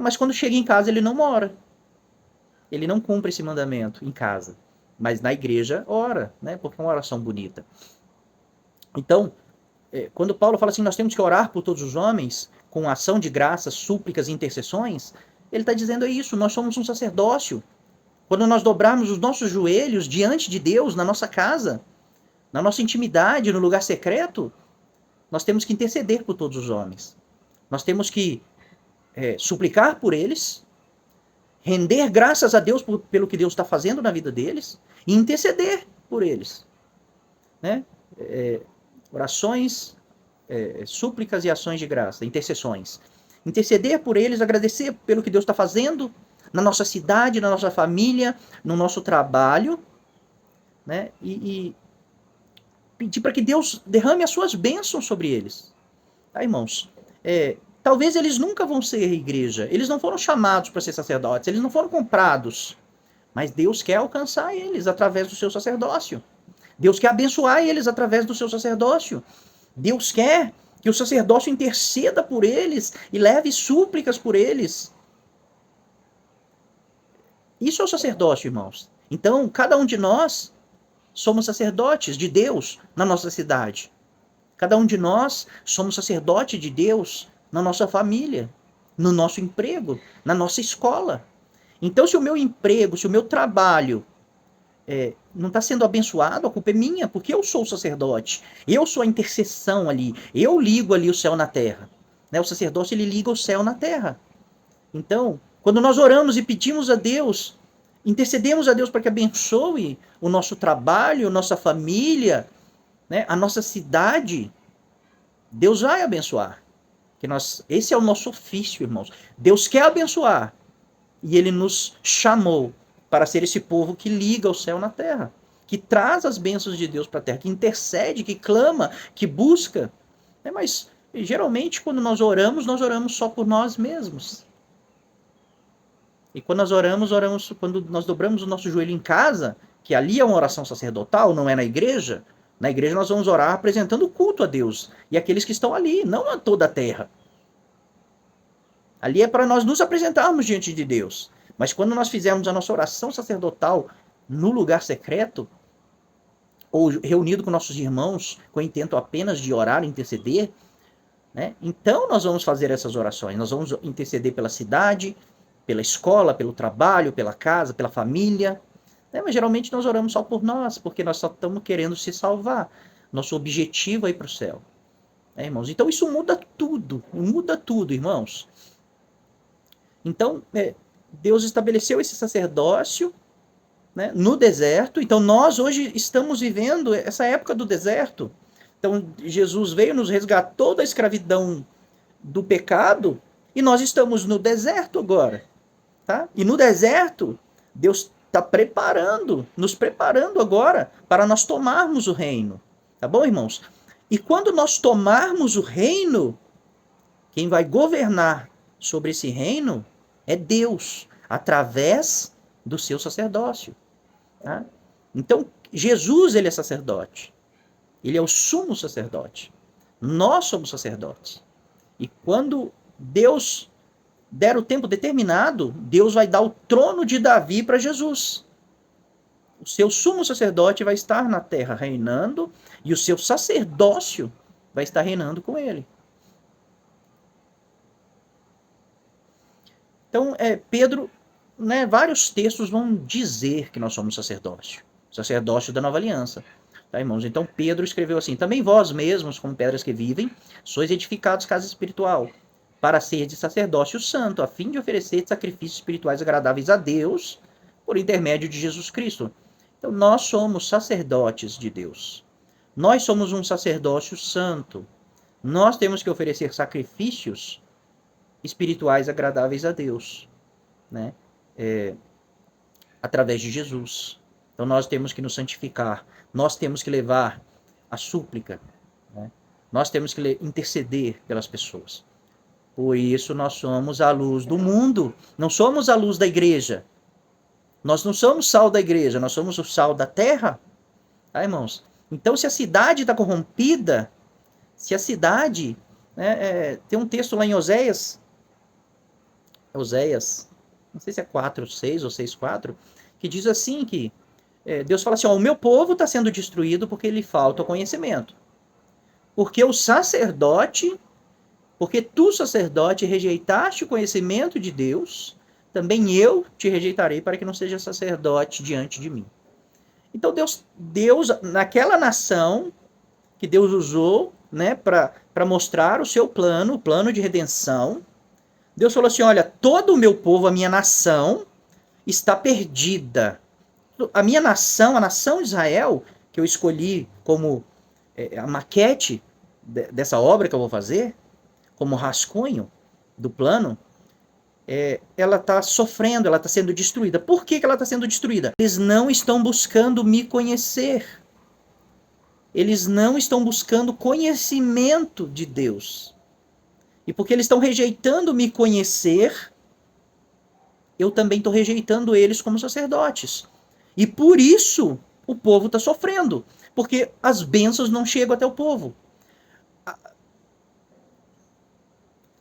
[SPEAKER 1] Mas quando chega em casa, ele não ora. Ele não cumpre esse mandamento em casa. Mas na igreja, ora, né? Porque é uma oração bonita. Então, quando Paulo fala assim, nós temos que orar por todos os homens, com ação de graças, súplicas e intercessões, ele está dizendo isso, nós somos um sacerdócio. Quando nós dobrarmos os nossos joelhos diante de Deus, na nossa casa, na nossa intimidade, no lugar secreto, nós temos que interceder por todos os homens. Nós temos que suplicar por eles, render graças a Deus pelo que Deus está fazendo na vida deles e interceder por eles. Né? Orações, súplicas e ações de graça, intercessões. Interceder por eles, agradecer pelo que Deus está fazendo na nossa cidade, na nossa família, no nosso trabalho, né? E pedir para que Deus derrame as suas bênçãos sobre eles. Tá, irmãos? Talvez eles nunca vão ser igreja, eles não foram chamados para ser sacerdotes, eles não foram comprados, mas Deus quer alcançar eles através do seu sacerdócio. Deus quer abençoar eles através do seu sacerdócio. Deus quer que o sacerdócio interceda por eles e leve súplicas por eles. Isso é o sacerdócio, irmãos. Então, cada um de nós somos sacerdotes de Deus na nossa cidade. Cada um de nós somos sacerdote de Deus na nossa família, no nosso emprego, na nossa escola. Então, se o meu emprego, se o meu trabalho não está sendo abençoado, a culpa é minha, porque eu sou o sacerdote. Eu sou a intercessão ali. Eu ligo ali o céu na terra. Né? O sacerdócio, ele liga o céu na terra. Então, quando nós oramos e pedimos a Deus, intercedemos a Deus para que abençoe o nosso trabalho, a nossa família, né? A nossa cidade, Deus vai abençoar. Esse é o nosso ofício, irmãos. Deus quer abençoar. E Ele nos chamou para ser esse povo que liga o céu na terra, que traz as bênçãos de Deus para a terra, que intercede, que clama, que busca. Mas, geralmente, quando nós oramos só por nós mesmos. E quando nós oramos quando nós dobramos o nosso joelho em casa, que ali é uma oração sacerdotal, não é na igreja. Na igreja nós vamos orar apresentando culto a Deus e aqueles que estão ali, não a toda a terra. Ali é para nós nos apresentarmos diante de Deus. Mas quando nós fizermos a nossa oração sacerdotal no lugar secreto, ou reunido com nossos irmãos, com o intento apenas de orar e interceder, né? Então nós vamos fazer essas orações. Nós vamos interceder pela cidade, pela escola, pelo trabalho, pela casa, pela família. Mas geralmente nós oramos só por nós, porque nós só estamos querendo se salvar. Nosso objetivo é ir para o céu. Irmãos? Então isso muda tudo, irmãos. Então, Deus estabeleceu esse sacerdócio, né, no deserto. Então nós hoje estamos vivendo essa época do deserto. Então Jesus veio, nos resgatou da escravidão do pecado, e nós estamos no deserto agora. Tá? E no deserto, Deus está nos preparando agora para nós tomarmos o reino. Tá bom, irmãos? E quando nós tomarmos o reino, quem vai governar sobre esse reino é Deus, através do seu sacerdócio. Tá? Então, Jesus, ele é sacerdote. Ele é o sumo sacerdote. Nós somos sacerdotes. E quando Deus der o tempo determinado, Deus vai dar o trono de Davi para Jesus. O seu sumo sacerdote vai estar na terra reinando e o seu sacerdócio vai estar reinando com ele. Então, Pedro, vários textos vão dizer que nós somos sacerdócio da nova aliança. Tá, irmãos? Então, Pedro escreveu assim: também vós mesmos, como pedras que vivem, sois edificados casa espiritual, para ser de sacerdócio santo, a fim de oferecer sacrifícios espirituais agradáveis a Deus, por intermédio de Jesus Cristo. Então, nós somos sacerdotes de Deus. Nós somos um sacerdócio santo. Nós temos que oferecer sacrifícios espirituais agradáveis a Deus, né? Através de Jesus. Então, nós temos que nos santificar. Nós temos que levar a súplica, né? Nós temos que interceder pelas pessoas. Por isso, nós somos a luz do mundo. Não somos a luz da igreja. Nós não somos sal da igreja, nós somos o sal da terra. Tá, irmãos? Então, se a cidade está corrompida, se a cidade... tem um texto lá em Oséias, não sei se é 4:6 ou 6:4, que diz assim que Deus fala assim, o meu povo está sendo destruído porque lhe falta o conhecimento. Porque tu, sacerdote, rejeitaste o conhecimento de Deus, também eu te rejeitarei para que não seja sacerdote diante de mim. Então Deus naquela nação que Deus usou, né, para mostrar o seu plano, o plano de redenção, Deus falou assim, olha, todo o meu povo, a minha nação, está perdida. A minha nação, a nação de Israel, que eu escolhi como a maquete dessa obra que eu vou fazer, como rascunho do plano, ela está sofrendo, ela está sendo destruída. Por que ela está sendo destruída? Eles não estão buscando me conhecer. Eles não estão buscando conhecimento de Deus. E porque eles estão rejeitando me conhecer, eu também estou rejeitando eles como sacerdotes. E por isso o povo está sofrendo. Porque as bênçãos não chegam até o povo.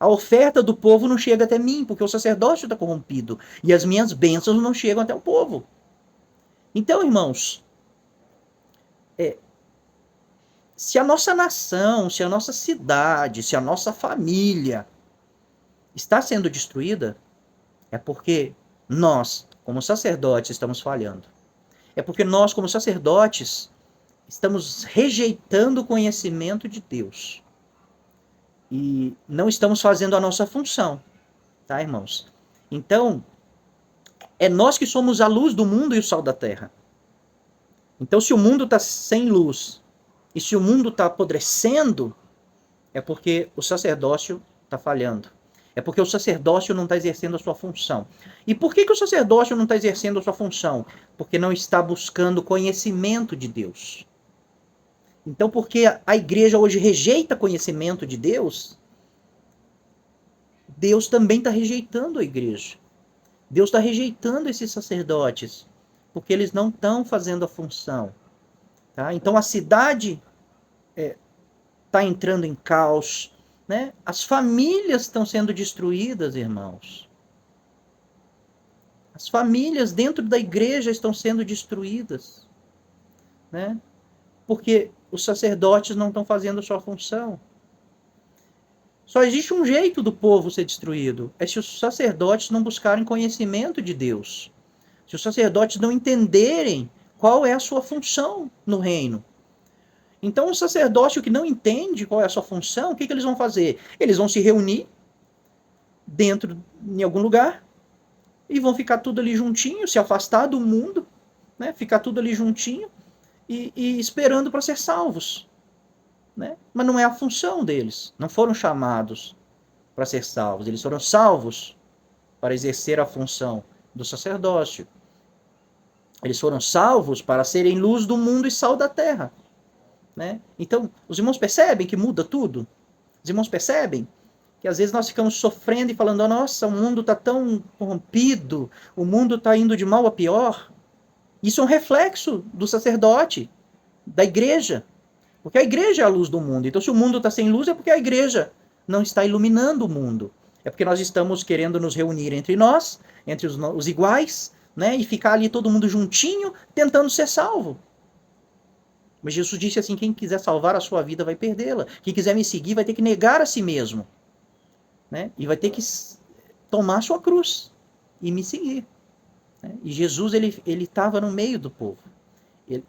[SPEAKER 1] A oferta do povo não chega até mim, porque o sacerdócio está corrompido. E as minhas bênçãos não chegam até o povo. Então, irmãos, se a nossa nação, se a nossa cidade, se a nossa família está sendo destruída, é porque nós, como sacerdotes, estamos falhando. É porque nós, como sacerdotes, estamos rejeitando o conhecimento de Deus. E não estamos fazendo a nossa função, tá, irmãos? Então, é nós que somos a luz do mundo e o sal da terra. Então, se o mundo está sem luz, e se o mundo está apodrecendo, é porque o sacerdócio está falhando. É porque o sacerdócio não está exercendo a sua função. E por que o sacerdócio não está exercendo a sua função? Porque não está buscando conhecimento de Deus. Então, porque a igreja hoje rejeita conhecimento de Deus, Deus também está rejeitando a igreja. Deus está rejeitando esses sacerdotes, porque eles não estão fazendo a função. Tá? Então, a cidade está entrando em caos, né? As famílias estão sendo destruídas, irmãos. As famílias dentro da igreja estão sendo destruídas, né? Porque os sacerdotes não estão fazendo a sua função. Só existe um jeito do povo ser destruído, é se os sacerdotes não buscarem conhecimento de Deus. Se os sacerdotes não entenderem qual é a sua função no reino. Então, o sacerdócio que não entende qual é a sua função, o que eles vão fazer? Eles vão se reunir em algum lugar e vão ficar tudo ali juntinho, se afastar do mundo, né? Ficar tudo ali juntinho e esperando para ser salvos. Né? Mas não é a função deles. Não foram chamados para ser salvos. Eles foram salvos para exercer a função do sacerdócio. Eles foram salvos para serem luz do mundo e sal da terra. Né? Então, os irmãos percebem que muda tudo? Os irmãos percebem que às vezes nós ficamos sofrendo e falando, nossa, o mundo está tão corrompido, o mundo está indo de mal a pior. Isso é um reflexo do sacerdote, da igreja. Porque a igreja é a luz do mundo. Então, se o mundo está sem luz, é porque a igreja não está iluminando o mundo. É porque nós estamos querendo nos reunir entre nós, entre os iguais, né, e ficar ali todo mundo juntinho, tentando ser salvo. Mas Jesus disse assim, quem quiser salvar a sua vida vai perdê-la. Quem quiser me seguir vai ter que negar a si mesmo, né, e vai ter que tomar a sua cruz e me seguir. Né? E Jesus, ele estava no meio do povo.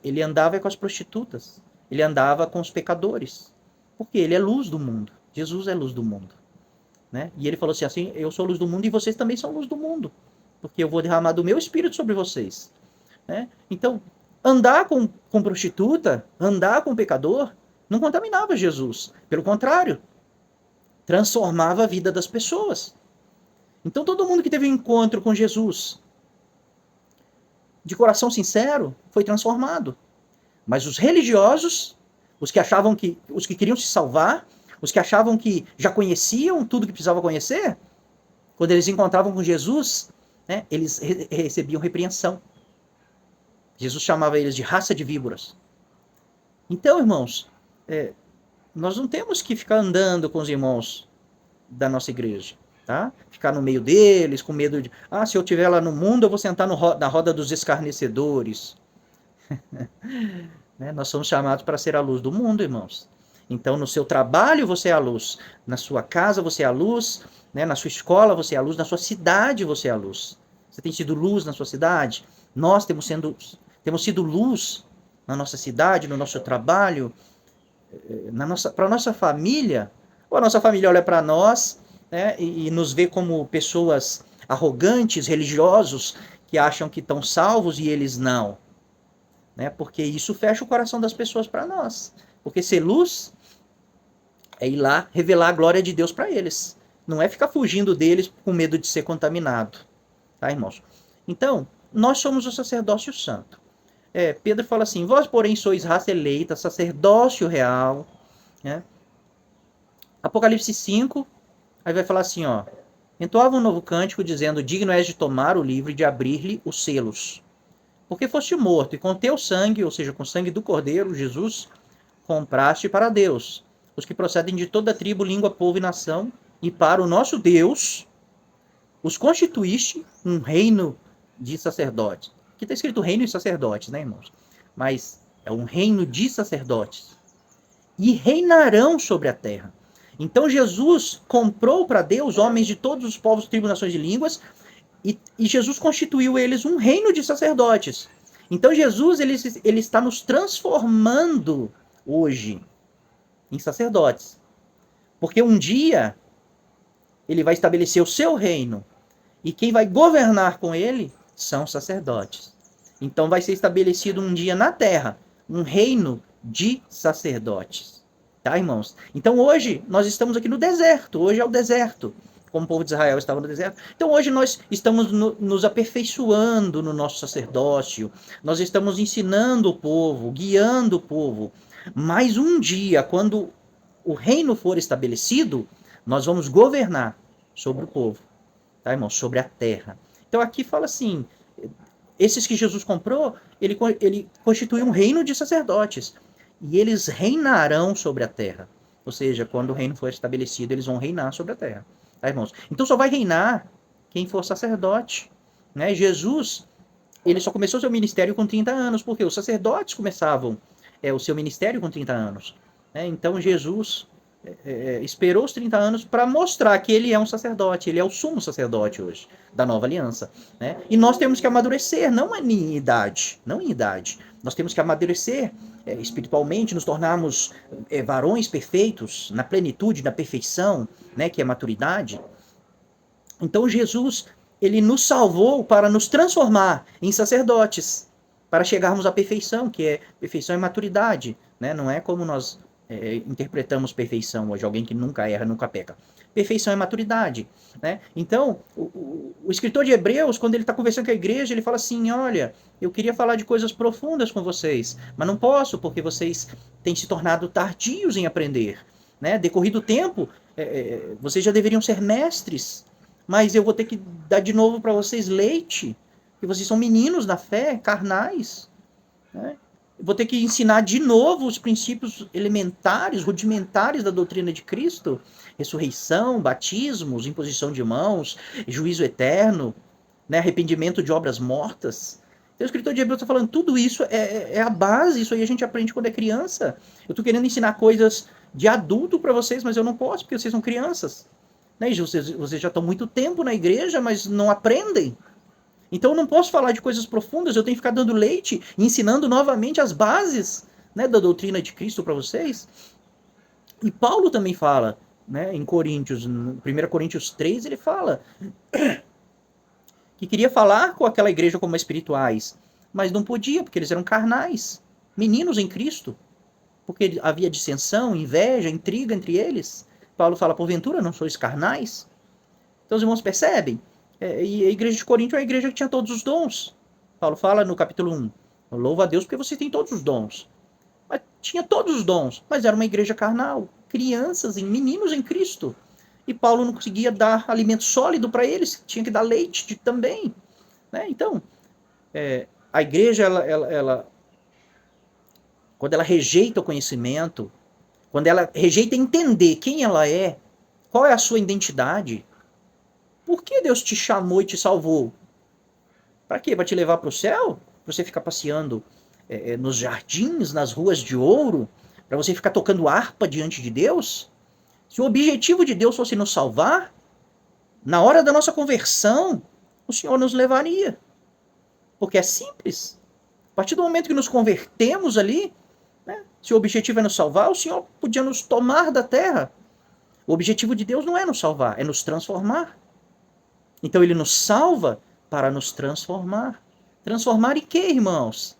[SPEAKER 1] Ele andava com as prostitutas. Ele andava com os pecadores. Porque ele é luz do mundo. Jesus é luz do mundo. Né? E ele falou assim, eu sou luz do mundo e vocês também são luz do mundo. Porque eu vou derramar do meu espírito sobre vocês. Né? Então, andar com prostituta, andar com pecador, não contaminava Jesus. Pelo contrário, transformava a vida das pessoas. Então, todo mundo que teve um encontro com Jesus, de coração sincero, foi transformado. Mas os religiosos, os que queriam se salvar, os que achavam que já conheciam tudo que precisava conhecer, quando eles encontravam com Jesus, né, eles recebiam repreensão. Jesus chamava eles de raça de víboras. Então, irmãos, nós não temos que ficar andando com os irmãos da nossa igreja. Tá? Ficar no meio deles, com medo de... se eu estiver lá no mundo, eu vou sentar na roda dos escarnecedores. Né? Nós somos chamados para ser a luz do mundo, irmãos. Então, no seu trabalho, você é a luz. Na sua casa, você é a luz. Né? Na sua escola, você é a luz. Na sua cidade, você é a luz. Você tem sido luz na sua cidade? Nós temos sido luz na nossa cidade, no nosso trabalho, para a nossa família. Ou a nossa família olha para nós, né, e nos vê como pessoas arrogantes, religiosos, que acham que estão salvos e eles não. Né? Porque isso fecha o coração das pessoas para nós. Porque ser luz é ir lá revelar a glória de Deus para eles. Não é ficar fugindo deles com medo de ser contaminado. Tá, irmãos? Então, nós somos o sacerdócio santo. Pedro fala assim, vós, porém, sois raça eleita, sacerdócio real. Né? Apocalipse 5, aí vai falar assim, ó. Entoava um novo cântico, dizendo, digno és de tomar o livro e de abrir-lhe os selos. Porque foste morto, e com teu sangue, ou seja, com o sangue do Cordeiro, Jesus, compraste para Deus os que procedem de toda tribo, língua, povo e nação, e para o nosso Deus os constituíste um reino de sacerdotes. Aqui está escrito reino de sacerdotes, né, irmãos? Mas é um reino de sacerdotes. E reinarão sobre a terra. Então Jesus comprou para Deus homens de todos os povos, tribos, nações e línguas, e Jesus constituiu eles um reino de sacerdotes. Então Jesus ele está nos transformando hoje em sacerdotes. Porque um dia ele vai estabelecer o seu reino. E quem vai governar com ele são sacerdotes. Então vai ser estabelecido um dia na terra um reino de sacerdotes. Tá, irmãos? Então hoje nós estamos aqui no deserto. Hoje é o deserto. Como o povo de Israel estava no deserto. Então hoje nós estamos nos aperfeiçoando no nosso sacerdócio. Nós estamos ensinando o povo, guiando o povo. Mas um dia, quando o reino for estabelecido, nós vamos governar sobre o povo. Tá, irmão? Sobre a terra. Então aqui fala assim, esses que Jesus comprou, ele constitui um reino de sacerdotes. E eles reinarão sobre a terra. Ou seja, quando o reino for estabelecido, eles vão reinar sobre a terra. Tá, irmãos? Então só vai reinar quem for sacerdote. Né? Jesus, ele só começou seu ministério com 30 anos, porque os sacerdotes começavam o seu ministério com 30 anos. Né? Então Jesus esperou os 30 anos para mostrar que ele é um sacerdote, ele é o sumo sacerdote hoje, da nova aliança. Né? E nós temos que amadurecer, não em idade, Nós temos que amadurecer espiritualmente, nos tornarmos varões perfeitos, na plenitude, na perfeição, né, que é maturidade. Então Jesus, ele nos salvou para nos transformar em sacerdotes, para chegarmos à perfeição, que é perfeição e maturidade. Né? Não é como nós interpretamos perfeição hoje, alguém que nunca erra, nunca peca. Perfeição é maturidade. Né? Então, o escritor de Hebreus, quando ele está conversando com a igreja, ele fala assim, olha, eu queria falar de coisas profundas com vocês, mas não posso, porque vocês têm se tornado tardios em aprender. Né? Decorrido o tempo, vocês já deveriam ser mestres, mas eu vou ter que dar de novo para vocês leite, porque vocês são meninos na fé, carnais. Né? vou ter que ensinar de novo os princípios elementares, rudimentares da doutrina de Cristo, ressurreição, batismos, imposição de mãos, juízo eterno, né, arrependimento de obras mortas. Então, o escritor de Hebreus está falando, tudo isso é a base, isso aí a gente aprende quando é criança. Eu estou querendo ensinar coisas de adulto para vocês, mas eu não posso, porque vocês são crianças. Né? Vocês já estão muito tempo na igreja, mas não aprendem. Então eu não posso falar de coisas profundas, eu tenho que ficar dando leite e ensinando novamente as bases, né, da doutrina de Cristo para vocês. E Paulo também fala, né, em Coríntios, 1 Coríntios 3, ele fala que queria falar com aquela igreja como espirituais, mas não podia, porque eles eram carnais, meninos em Cristo, porque havia dissensão, inveja, intriga entre eles. Paulo fala, porventura não sois carnais? Então os irmãos percebem? E a igreja de Corinto é uma igreja que tinha todos os dons. Paulo fala no capítulo 1, louva a Deus porque você tem todos os dons. Mas tinha todos os dons, mas era uma igreja carnal, crianças, meninos em Cristo. E Paulo não conseguia dar alimento sólido para eles, tinha que dar leite também. Né? Então, a igreja, quando ela rejeita o conhecimento, quando ela rejeita entender quem ela é, qual é a sua identidade, por que Deus te chamou e te salvou? Para quê? Para te levar para o céu? Para você ficar passeando nos jardins, nas ruas de ouro? Para você ficar tocando harpa diante de Deus? Se o objetivo de Deus fosse nos salvar, na hora da nossa conversão, o Senhor nos levaria. Porque é simples. A partir do momento que nos convertemos ali, né, se o objetivo é nos salvar, o Senhor podia nos tomar da terra. O objetivo de Deus não é nos salvar, é nos transformar. Então ele nos salva para nos transformar. Transformar em quê, irmãos?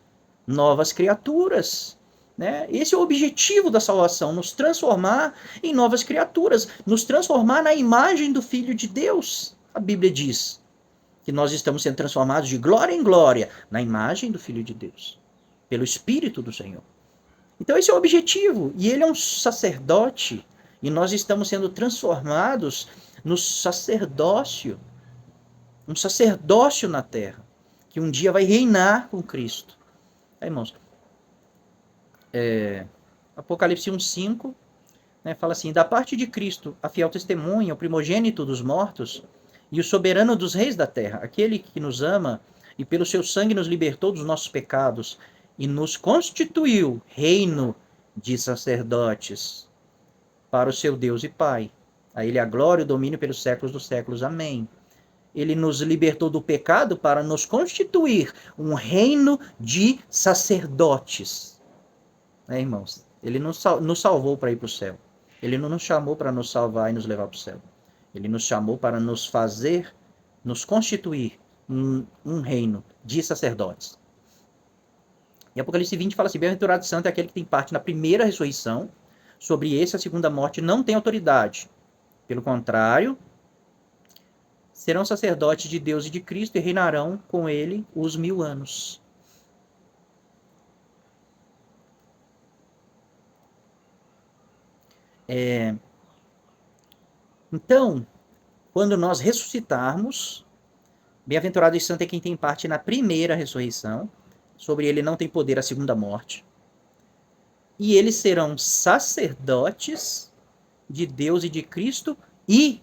[SPEAKER 1] Novas criaturas. Né? Esse é o objetivo da salvação, nos transformar em novas criaturas, nos transformar na imagem do Filho de Deus. A Bíblia diz que nós estamos sendo transformados de glória em glória na imagem do Filho de Deus, pelo Espírito do Senhor. Então esse é o objetivo, e ele é um sacerdote, e nós estamos sendo transformados no sacerdócio, um sacerdócio na terra, que um dia vai reinar com Cristo. Irmãos, Apocalipse 1:5, né, fala assim, da parte de Cristo, a fiel testemunha, o primogênito dos mortos, e o soberano dos reis da terra, aquele que nos ama, e pelo seu sangue nos libertou dos nossos pecados, e nos constituiu reino de sacerdotes, para o seu Deus e Pai. A ele a glória e o domínio pelos séculos dos séculos. Amém. Ele nos libertou do pecado para nos constituir um reino de sacerdotes. Né, irmãos? Ele nos salvou para ir para o céu. Ele não nos chamou para nos salvar e nos levar para o céu. Ele nos chamou para nos fazer, nos constituir um reino de sacerdotes. E Apocalipse 20 fala assim, bem-aventurado santo é aquele que tem parte na primeira ressurreição. Sobre esse, a segunda morte não tem autoridade. Pelo contrário, serão sacerdotes de Deus e de Cristo e reinarão com ele os 1000 anos. Então, quando nós ressuscitarmos, bem-aventurado e santo é quem tem parte na primeira ressurreição, sobre ele não tem poder a segunda morte, e eles serão sacerdotes de Deus e de Cristo e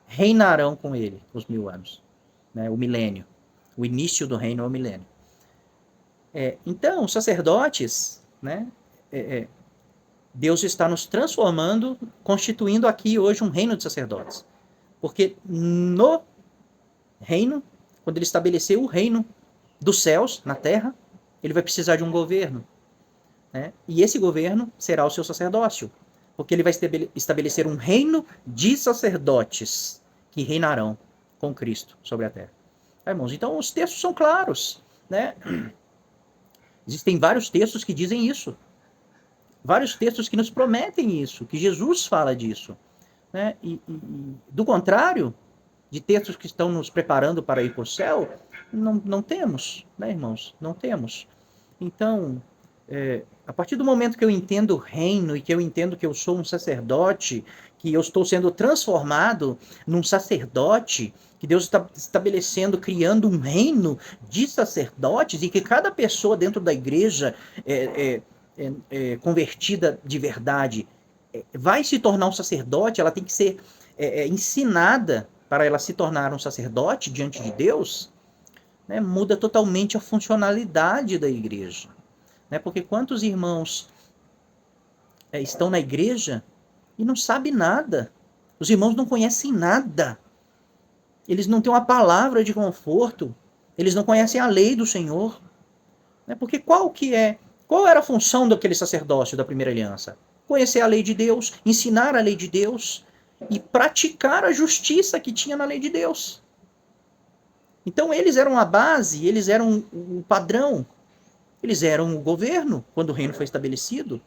[SPEAKER 1] reinarão com ele os 1000 anos, né? O milênio. O início do reino é o milênio. Então, sacerdotes, né? Deus está nos transformando, constituindo aqui hoje um reino de sacerdotes. Porque no reino, quando ele estabeleceu o reino dos céus na terra, ele vai precisar de um governo. Né? E esse governo será o seu sacerdócio. Porque ele vai estabelecer um reino de sacerdotes que reinarão com Cristo sobre a terra. Irmãos, então os textos são claros. Né? Existem vários textos que dizem isso. Vários textos que nos prometem isso, que Jesus fala disso. Né? E do contrário, de textos que estão nos preparando para ir para o céu, não temos, né, irmãos? Não temos. Então, A partir do momento que eu entendo o reino e que eu entendo que eu sou um sacerdote, que eu estou sendo transformado num sacerdote, que Deus está estabelecendo, criando um reino de sacerdotes, e que cada pessoa dentro da igreja convertida de verdade vai se tornar um sacerdote, ela tem que ser ensinada para ela se tornar um sacerdote diante de Deus, né, muda totalmente a funcionalidade da igreja. Né? Porque quantos irmãos estão na igreja e não sabem nada? Os irmãos não conhecem nada. Eles não têm uma palavra de conforto. Eles não conhecem a lei do Senhor. Né? Porque qual era a função daquele sacerdócio da primeira aliança? Conhecer a lei de Deus, ensinar a lei de Deus e praticar a justiça que tinha na lei de Deus. Então eles eram a base, eles eram o padrão, eles eram o governo quando o reino foi estabelecido.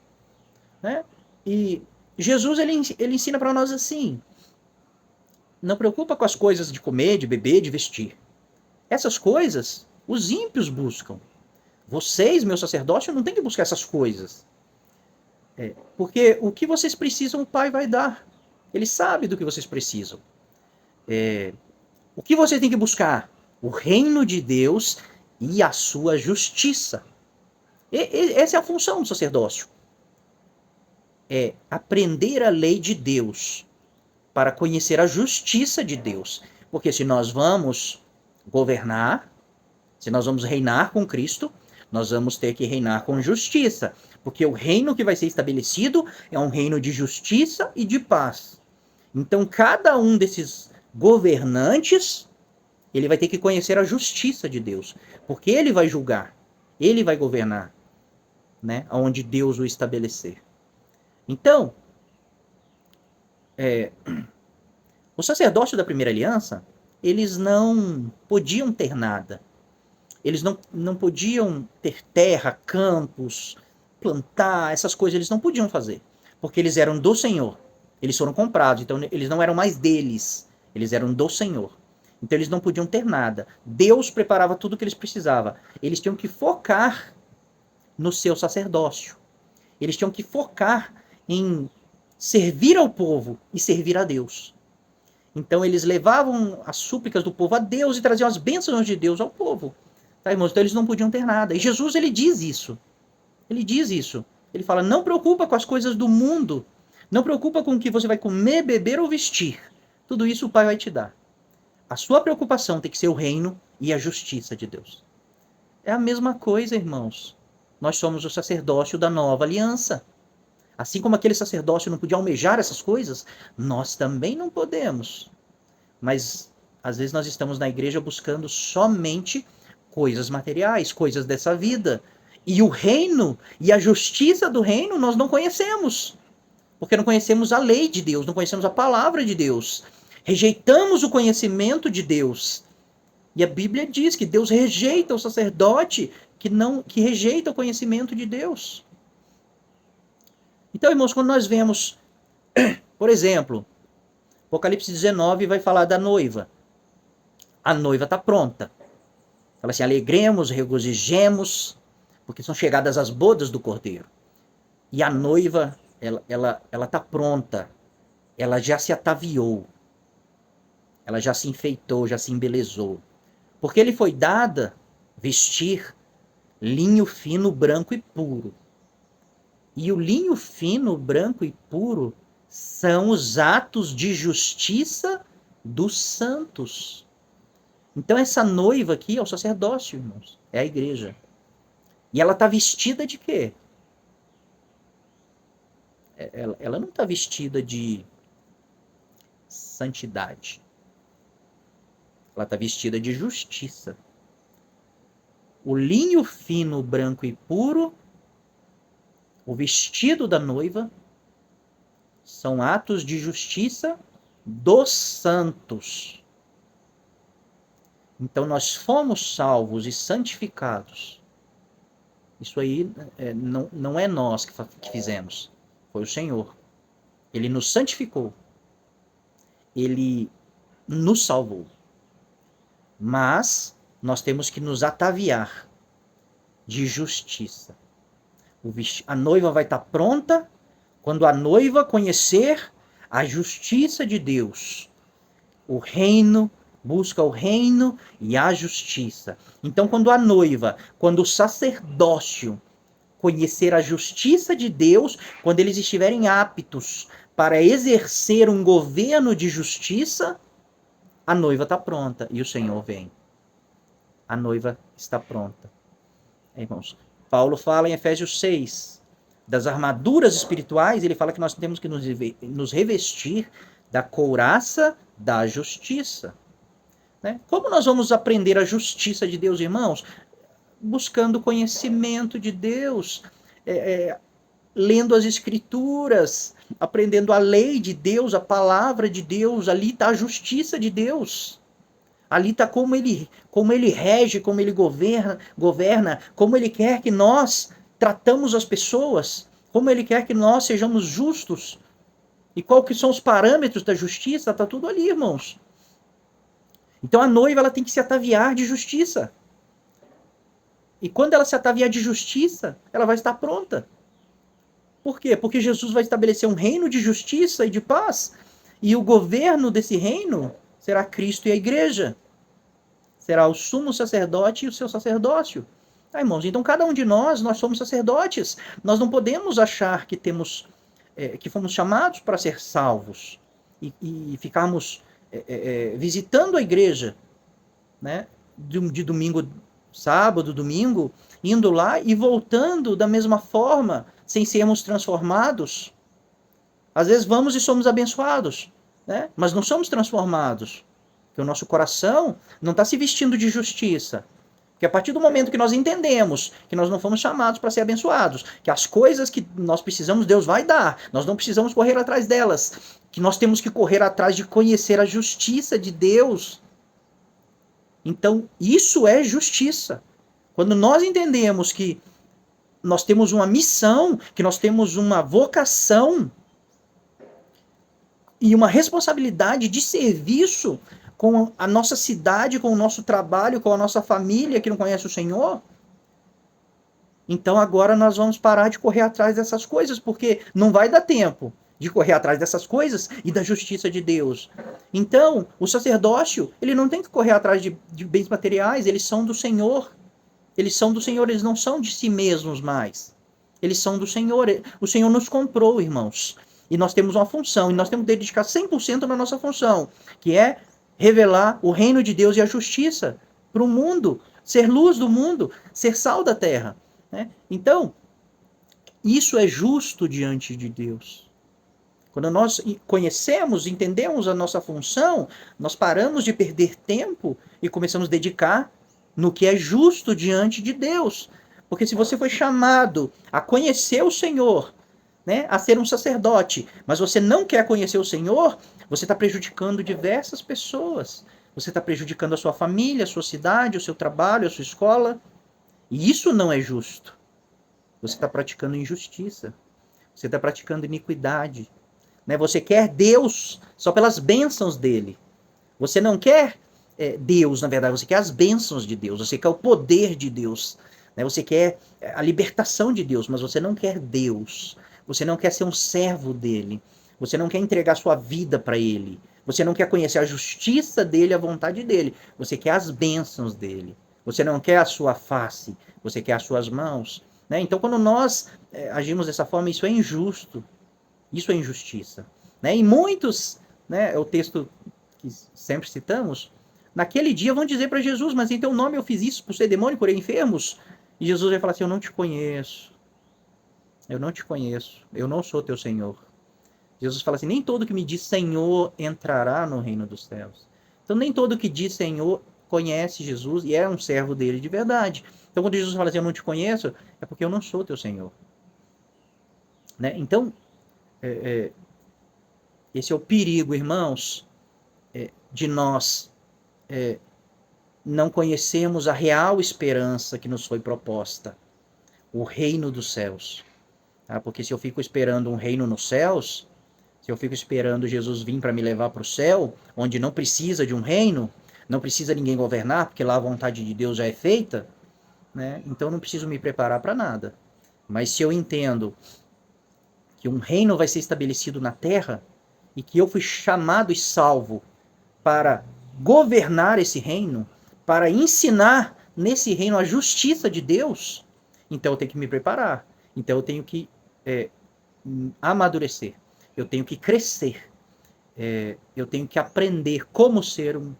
[SPEAKER 1] Né? E Jesus ele ensina para nós assim: não preocupa com as coisas de comer, de beber, de vestir. Essas coisas os ímpios buscam. Vocês, meu sacerdócio, não tem que buscar essas coisas. Porque o que vocês precisam, o Pai vai dar. Ele sabe do que vocês precisam. O que vocês têm que buscar? O reino de Deus e a sua justiça. Essa é a função do sacerdócio. É aprender a lei de Deus para conhecer a justiça de Deus. Porque se nós vamos governar, se nós vamos reinar com Cristo, nós vamos ter que reinar com justiça. Porque o reino que vai ser estabelecido é um reino de justiça e de paz. Então, cada um desses governantes, ele vai ter que conhecer a justiça de Deus. Porque ele vai julgar, ele vai governar, né, onde Deus o estabelecer. Então, o sacerdócio da primeira aliança, eles não podiam ter nada. Eles não podiam ter terra, campos, plantar, essas coisas eles não podiam fazer. Porque eles eram do Senhor. Eles foram comprados, então eles não eram mais deles. Eles eram do Senhor. Então eles não podiam ter nada. Deus preparava tudo o que eles precisavam. Eles tinham que focar no seu sacerdócio. Eles tinham que focar em servir ao povo e servir a Deus. Então eles levavam as súplicas do povo a Deus e traziam as bênçãos de Deus ao povo. Tá, irmãos? Então eles não podiam ter nada. E Jesus, ele diz isso. Ele diz isso. Ele fala: não preocupa com as coisas do mundo. Não preocupa com o que você vai comer, beber ou vestir. Tudo isso o Pai vai te dar. A sua preocupação tem que ser o reino e a justiça de Deus. É a mesma coisa, irmãos. Nós somos o sacerdócio da nova aliança. Assim como aquele sacerdócio não podia almejar essas coisas, nós também não podemos. Mas, às vezes, nós estamos na igreja buscando somente coisas materiais, coisas dessa vida. E o reino e a justiça do reino nós não conhecemos. Porque não conhecemos a lei de Deus, não conhecemos a palavra de Deus. Rejeitamos o conhecimento de Deus. E a Bíblia diz que Deus rejeita o sacerdote que rejeita o conhecimento de Deus. Então, irmãos, quando nós vemos, por exemplo, Apocalipse 19 vai falar da noiva. A noiva está pronta. Fala assim: alegremos, regozijemos, porque são chegadas as bodas do Cordeiro. E a noiva, ela está pronta. Ela já se ataviou. Ela já se enfeitou, já se embelezou. Porque lhe foi dada vestir linho fino, branco e puro. E o linho fino, branco e puro são os atos de justiça dos santos. Então essa noiva aqui é o sacerdócio, irmãos. É a igreja. E ela está vestida de quê? Ela não está vestida de santidade. Ela está vestida de justiça. O linho fino, branco e puro, o vestido da noiva, são atos de justiça dos santos. Então nós fomos salvos e santificados. Isso aí não é nós que fizemos. Foi o Senhor. Ele nos santificou. Ele nos salvou. Mas nós temos que nos ataviar de justiça. A noiva vai estar pronta quando a noiva conhecer a justiça de Deus. O reino, busca o reino e a justiça. Então, quando o sacerdócio conhecer a justiça de Deus, quando eles estiverem aptos para exercer um governo de justiça, a noiva está pronta e o Senhor vem. A noiva está pronta. Irmãos, Paulo fala em Efésios 6 das armaduras espirituais, ele fala que nós temos que nos revestir da couraça da justiça. Né? Como nós vamos aprender a justiça de Deus, irmãos? Buscando conhecimento de Deus, lendo as Escrituras, aprendendo a lei de Deus, a palavra de Deus. Ali está a justiça de Deus. Ali está como ele rege, como ele governa, como ele quer que nós tratamos as pessoas, como ele quer que nós sejamos justos. E qual que são os parâmetros da justiça? Está tudo ali, irmãos. Então a noiva ela tem que se ataviar de justiça. E quando ela se ataviar de justiça, ela vai estar pronta. Por quê? Porque Jesus vai estabelecer um reino de justiça e de paz. E o governo desse reino será Cristo e a igreja. Será o sumo sacerdote e o seu sacerdócio. Irmãos, então cada um de nós somos sacerdotes. Nós não podemos achar que que fomos chamados para ser salvos e ficarmos visitando a igreja, né, de domingo, sábado, domingo, indo lá e voltando da mesma forma, sem sermos transformados. Às vezes vamos e somos abençoados, né, mas não somos transformados, porque o nosso coração não está se vestindo de justiça. Porque a partir do momento que nós entendemos que nós não fomos chamados para ser abençoados, que as coisas que nós precisamos, Deus vai dar, nós não precisamos correr atrás delas, que nós temos que correr atrás de conhecer a justiça de Deus. Então, isso é justiça. Quando nós entendemos que nós temos uma missão, que nós temos uma vocação e uma responsabilidade de serviço com a nossa cidade, com o nosso trabalho, com a nossa família que não conhece o Senhor, então agora nós vamos parar de correr atrás dessas coisas, porque não vai dar tempo de correr atrás dessas coisas e da justiça de Deus. Então, o sacerdócio, ele não tem que correr atrás de bens materiais, eles são do Senhor. Eles são do Senhor, eles não são de si mesmos mais. Eles são do Senhor. O Senhor nos comprou, irmãos. E nós temos uma função, e nós temos que dedicar 100% na nossa função, que é revelar o reino de Deus e a justiça para o mundo, ser luz do mundo, ser sal da terra. Né? Então, isso é justo diante de Deus. Quando nós conhecemos, entendemos a nossa função, nós paramos de perder tempo e começamos a dedicar no que é justo diante de Deus. Porque se você foi chamado a conhecer o Senhor, né, a ser um sacerdote, mas você não quer conhecer o Senhor, você está prejudicando diversas pessoas. Você está prejudicando a sua família, a sua cidade, o seu trabalho, a sua escola. E isso não é justo. Você está praticando injustiça. Você está praticando iniquidade. Né? Você quer Deus só pelas bênçãos dele. Você não quer Deus, na verdade. Você quer as bênçãos de Deus. Você quer o poder de Deus. Né? Você quer a libertação de Deus, mas você não quer Deus. Você não quer ser um servo dele. Você não quer entregar sua vida para ele. Você não quer conhecer a justiça dele, a vontade dele. Você quer as bênçãos dele. Você não quer a sua face. Você quer as suas mãos. Né? Então, quando nós agimos dessa forma, isso é injusto. Isso é injustiça. Né? E muitos, né, é o texto que sempre citamos, naquele dia vão dizer para Jesus, mas em teu nome eu fiz isso por ser demônio, por enfermos? E Jesus vai falar assim, eu não te conheço. Eu não te conheço. Eu não sou teu Senhor. Jesus fala assim, nem todo que me diz Senhor entrará no reino dos céus. Então nem todo que diz Senhor conhece Jesus e é um servo dele de verdade. Então quando Jesus fala assim, eu não te conheço, é porque eu não sou teu Senhor. Né? Então, esse é o perigo, irmãos, de nós não conhecermos a real esperança que nos foi proposta. O reino dos céus. Tá? Porque se eu fico esperando um reino nos céus, se eu fico esperando Jesus vir para me levar para o céu, onde não precisa de um reino, não precisa ninguém governar, porque lá a vontade de Deus já é feita, né? Então não preciso me preparar para nada. Mas se eu entendo que um reino vai ser estabelecido na terra e que eu fui chamado e salvo para governar esse reino, para ensinar nesse reino a justiça de Deus, então eu tenho que me preparar. Então eu tenho que amadurecer. Eu tenho que crescer. Eu tenho que aprender como ser um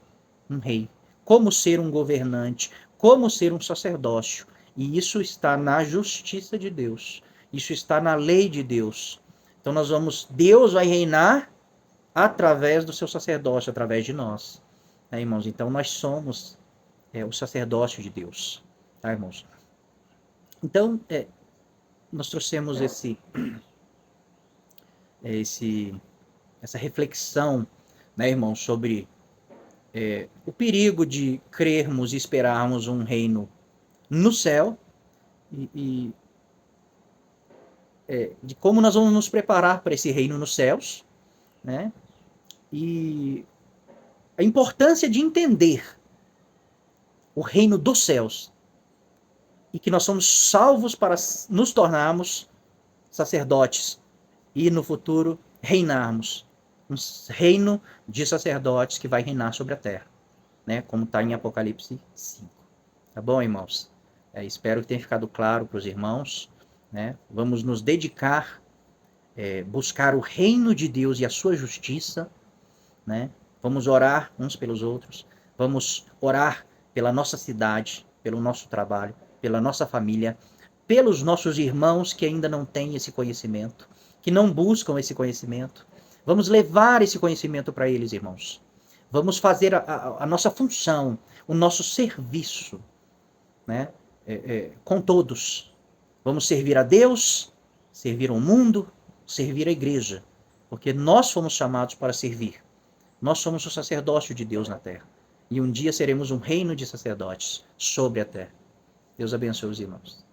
[SPEAKER 1] rei, como ser um governante, como ser um sacerdócio. E isso está na justiça de Deus. Isso está na lei de Deus. Então Deus vai reinar através do seu sacerdócio, através de nós. Né, irmãos? Então nós somos o sacerdócio de Deus. Tá, irmãos? Então, nós trouxemos essa reflexão, né, irmãos, sobre o perigo de crermos e esperarmos um reino no céu e de como nós vamos nos preparar para esse reino nos céus, né? E a importância de entender o reino dos céus e que nós somos salvos para nos tornarmos sacerdotes e no futuro reinarmos. Um reino de sacerdotes que vai reinar sobre a terra, né? Como está em Apocalipse 5. Tá bom, irmãos? Espero que tenha ficado claro para os irmãos, né? Vamos nos dedicar, buscar o reino de Deus e a sua justiça, né? Vamos orar uns pelos outros, vamos orar pela nossa cidade, pelo nosso trabalho, pela nossa família, pelos nossos irmãos que ainda não têm esse conhecimento, que não buscam esse conhecimento. Vamos levar esse conhecimento para eles, irmãos. Vamos fazer a nossa função, o nosso serviço, né? Com todos. Vamos servir a Deus, servir ao mundo, servir a igreja, porque nós fomos chamados para servir. Nós somos o sacerdócio de Deus na terra. E um dia seremos um reino de sacerdotes sobre a terra. Deus abençoe os irmãos.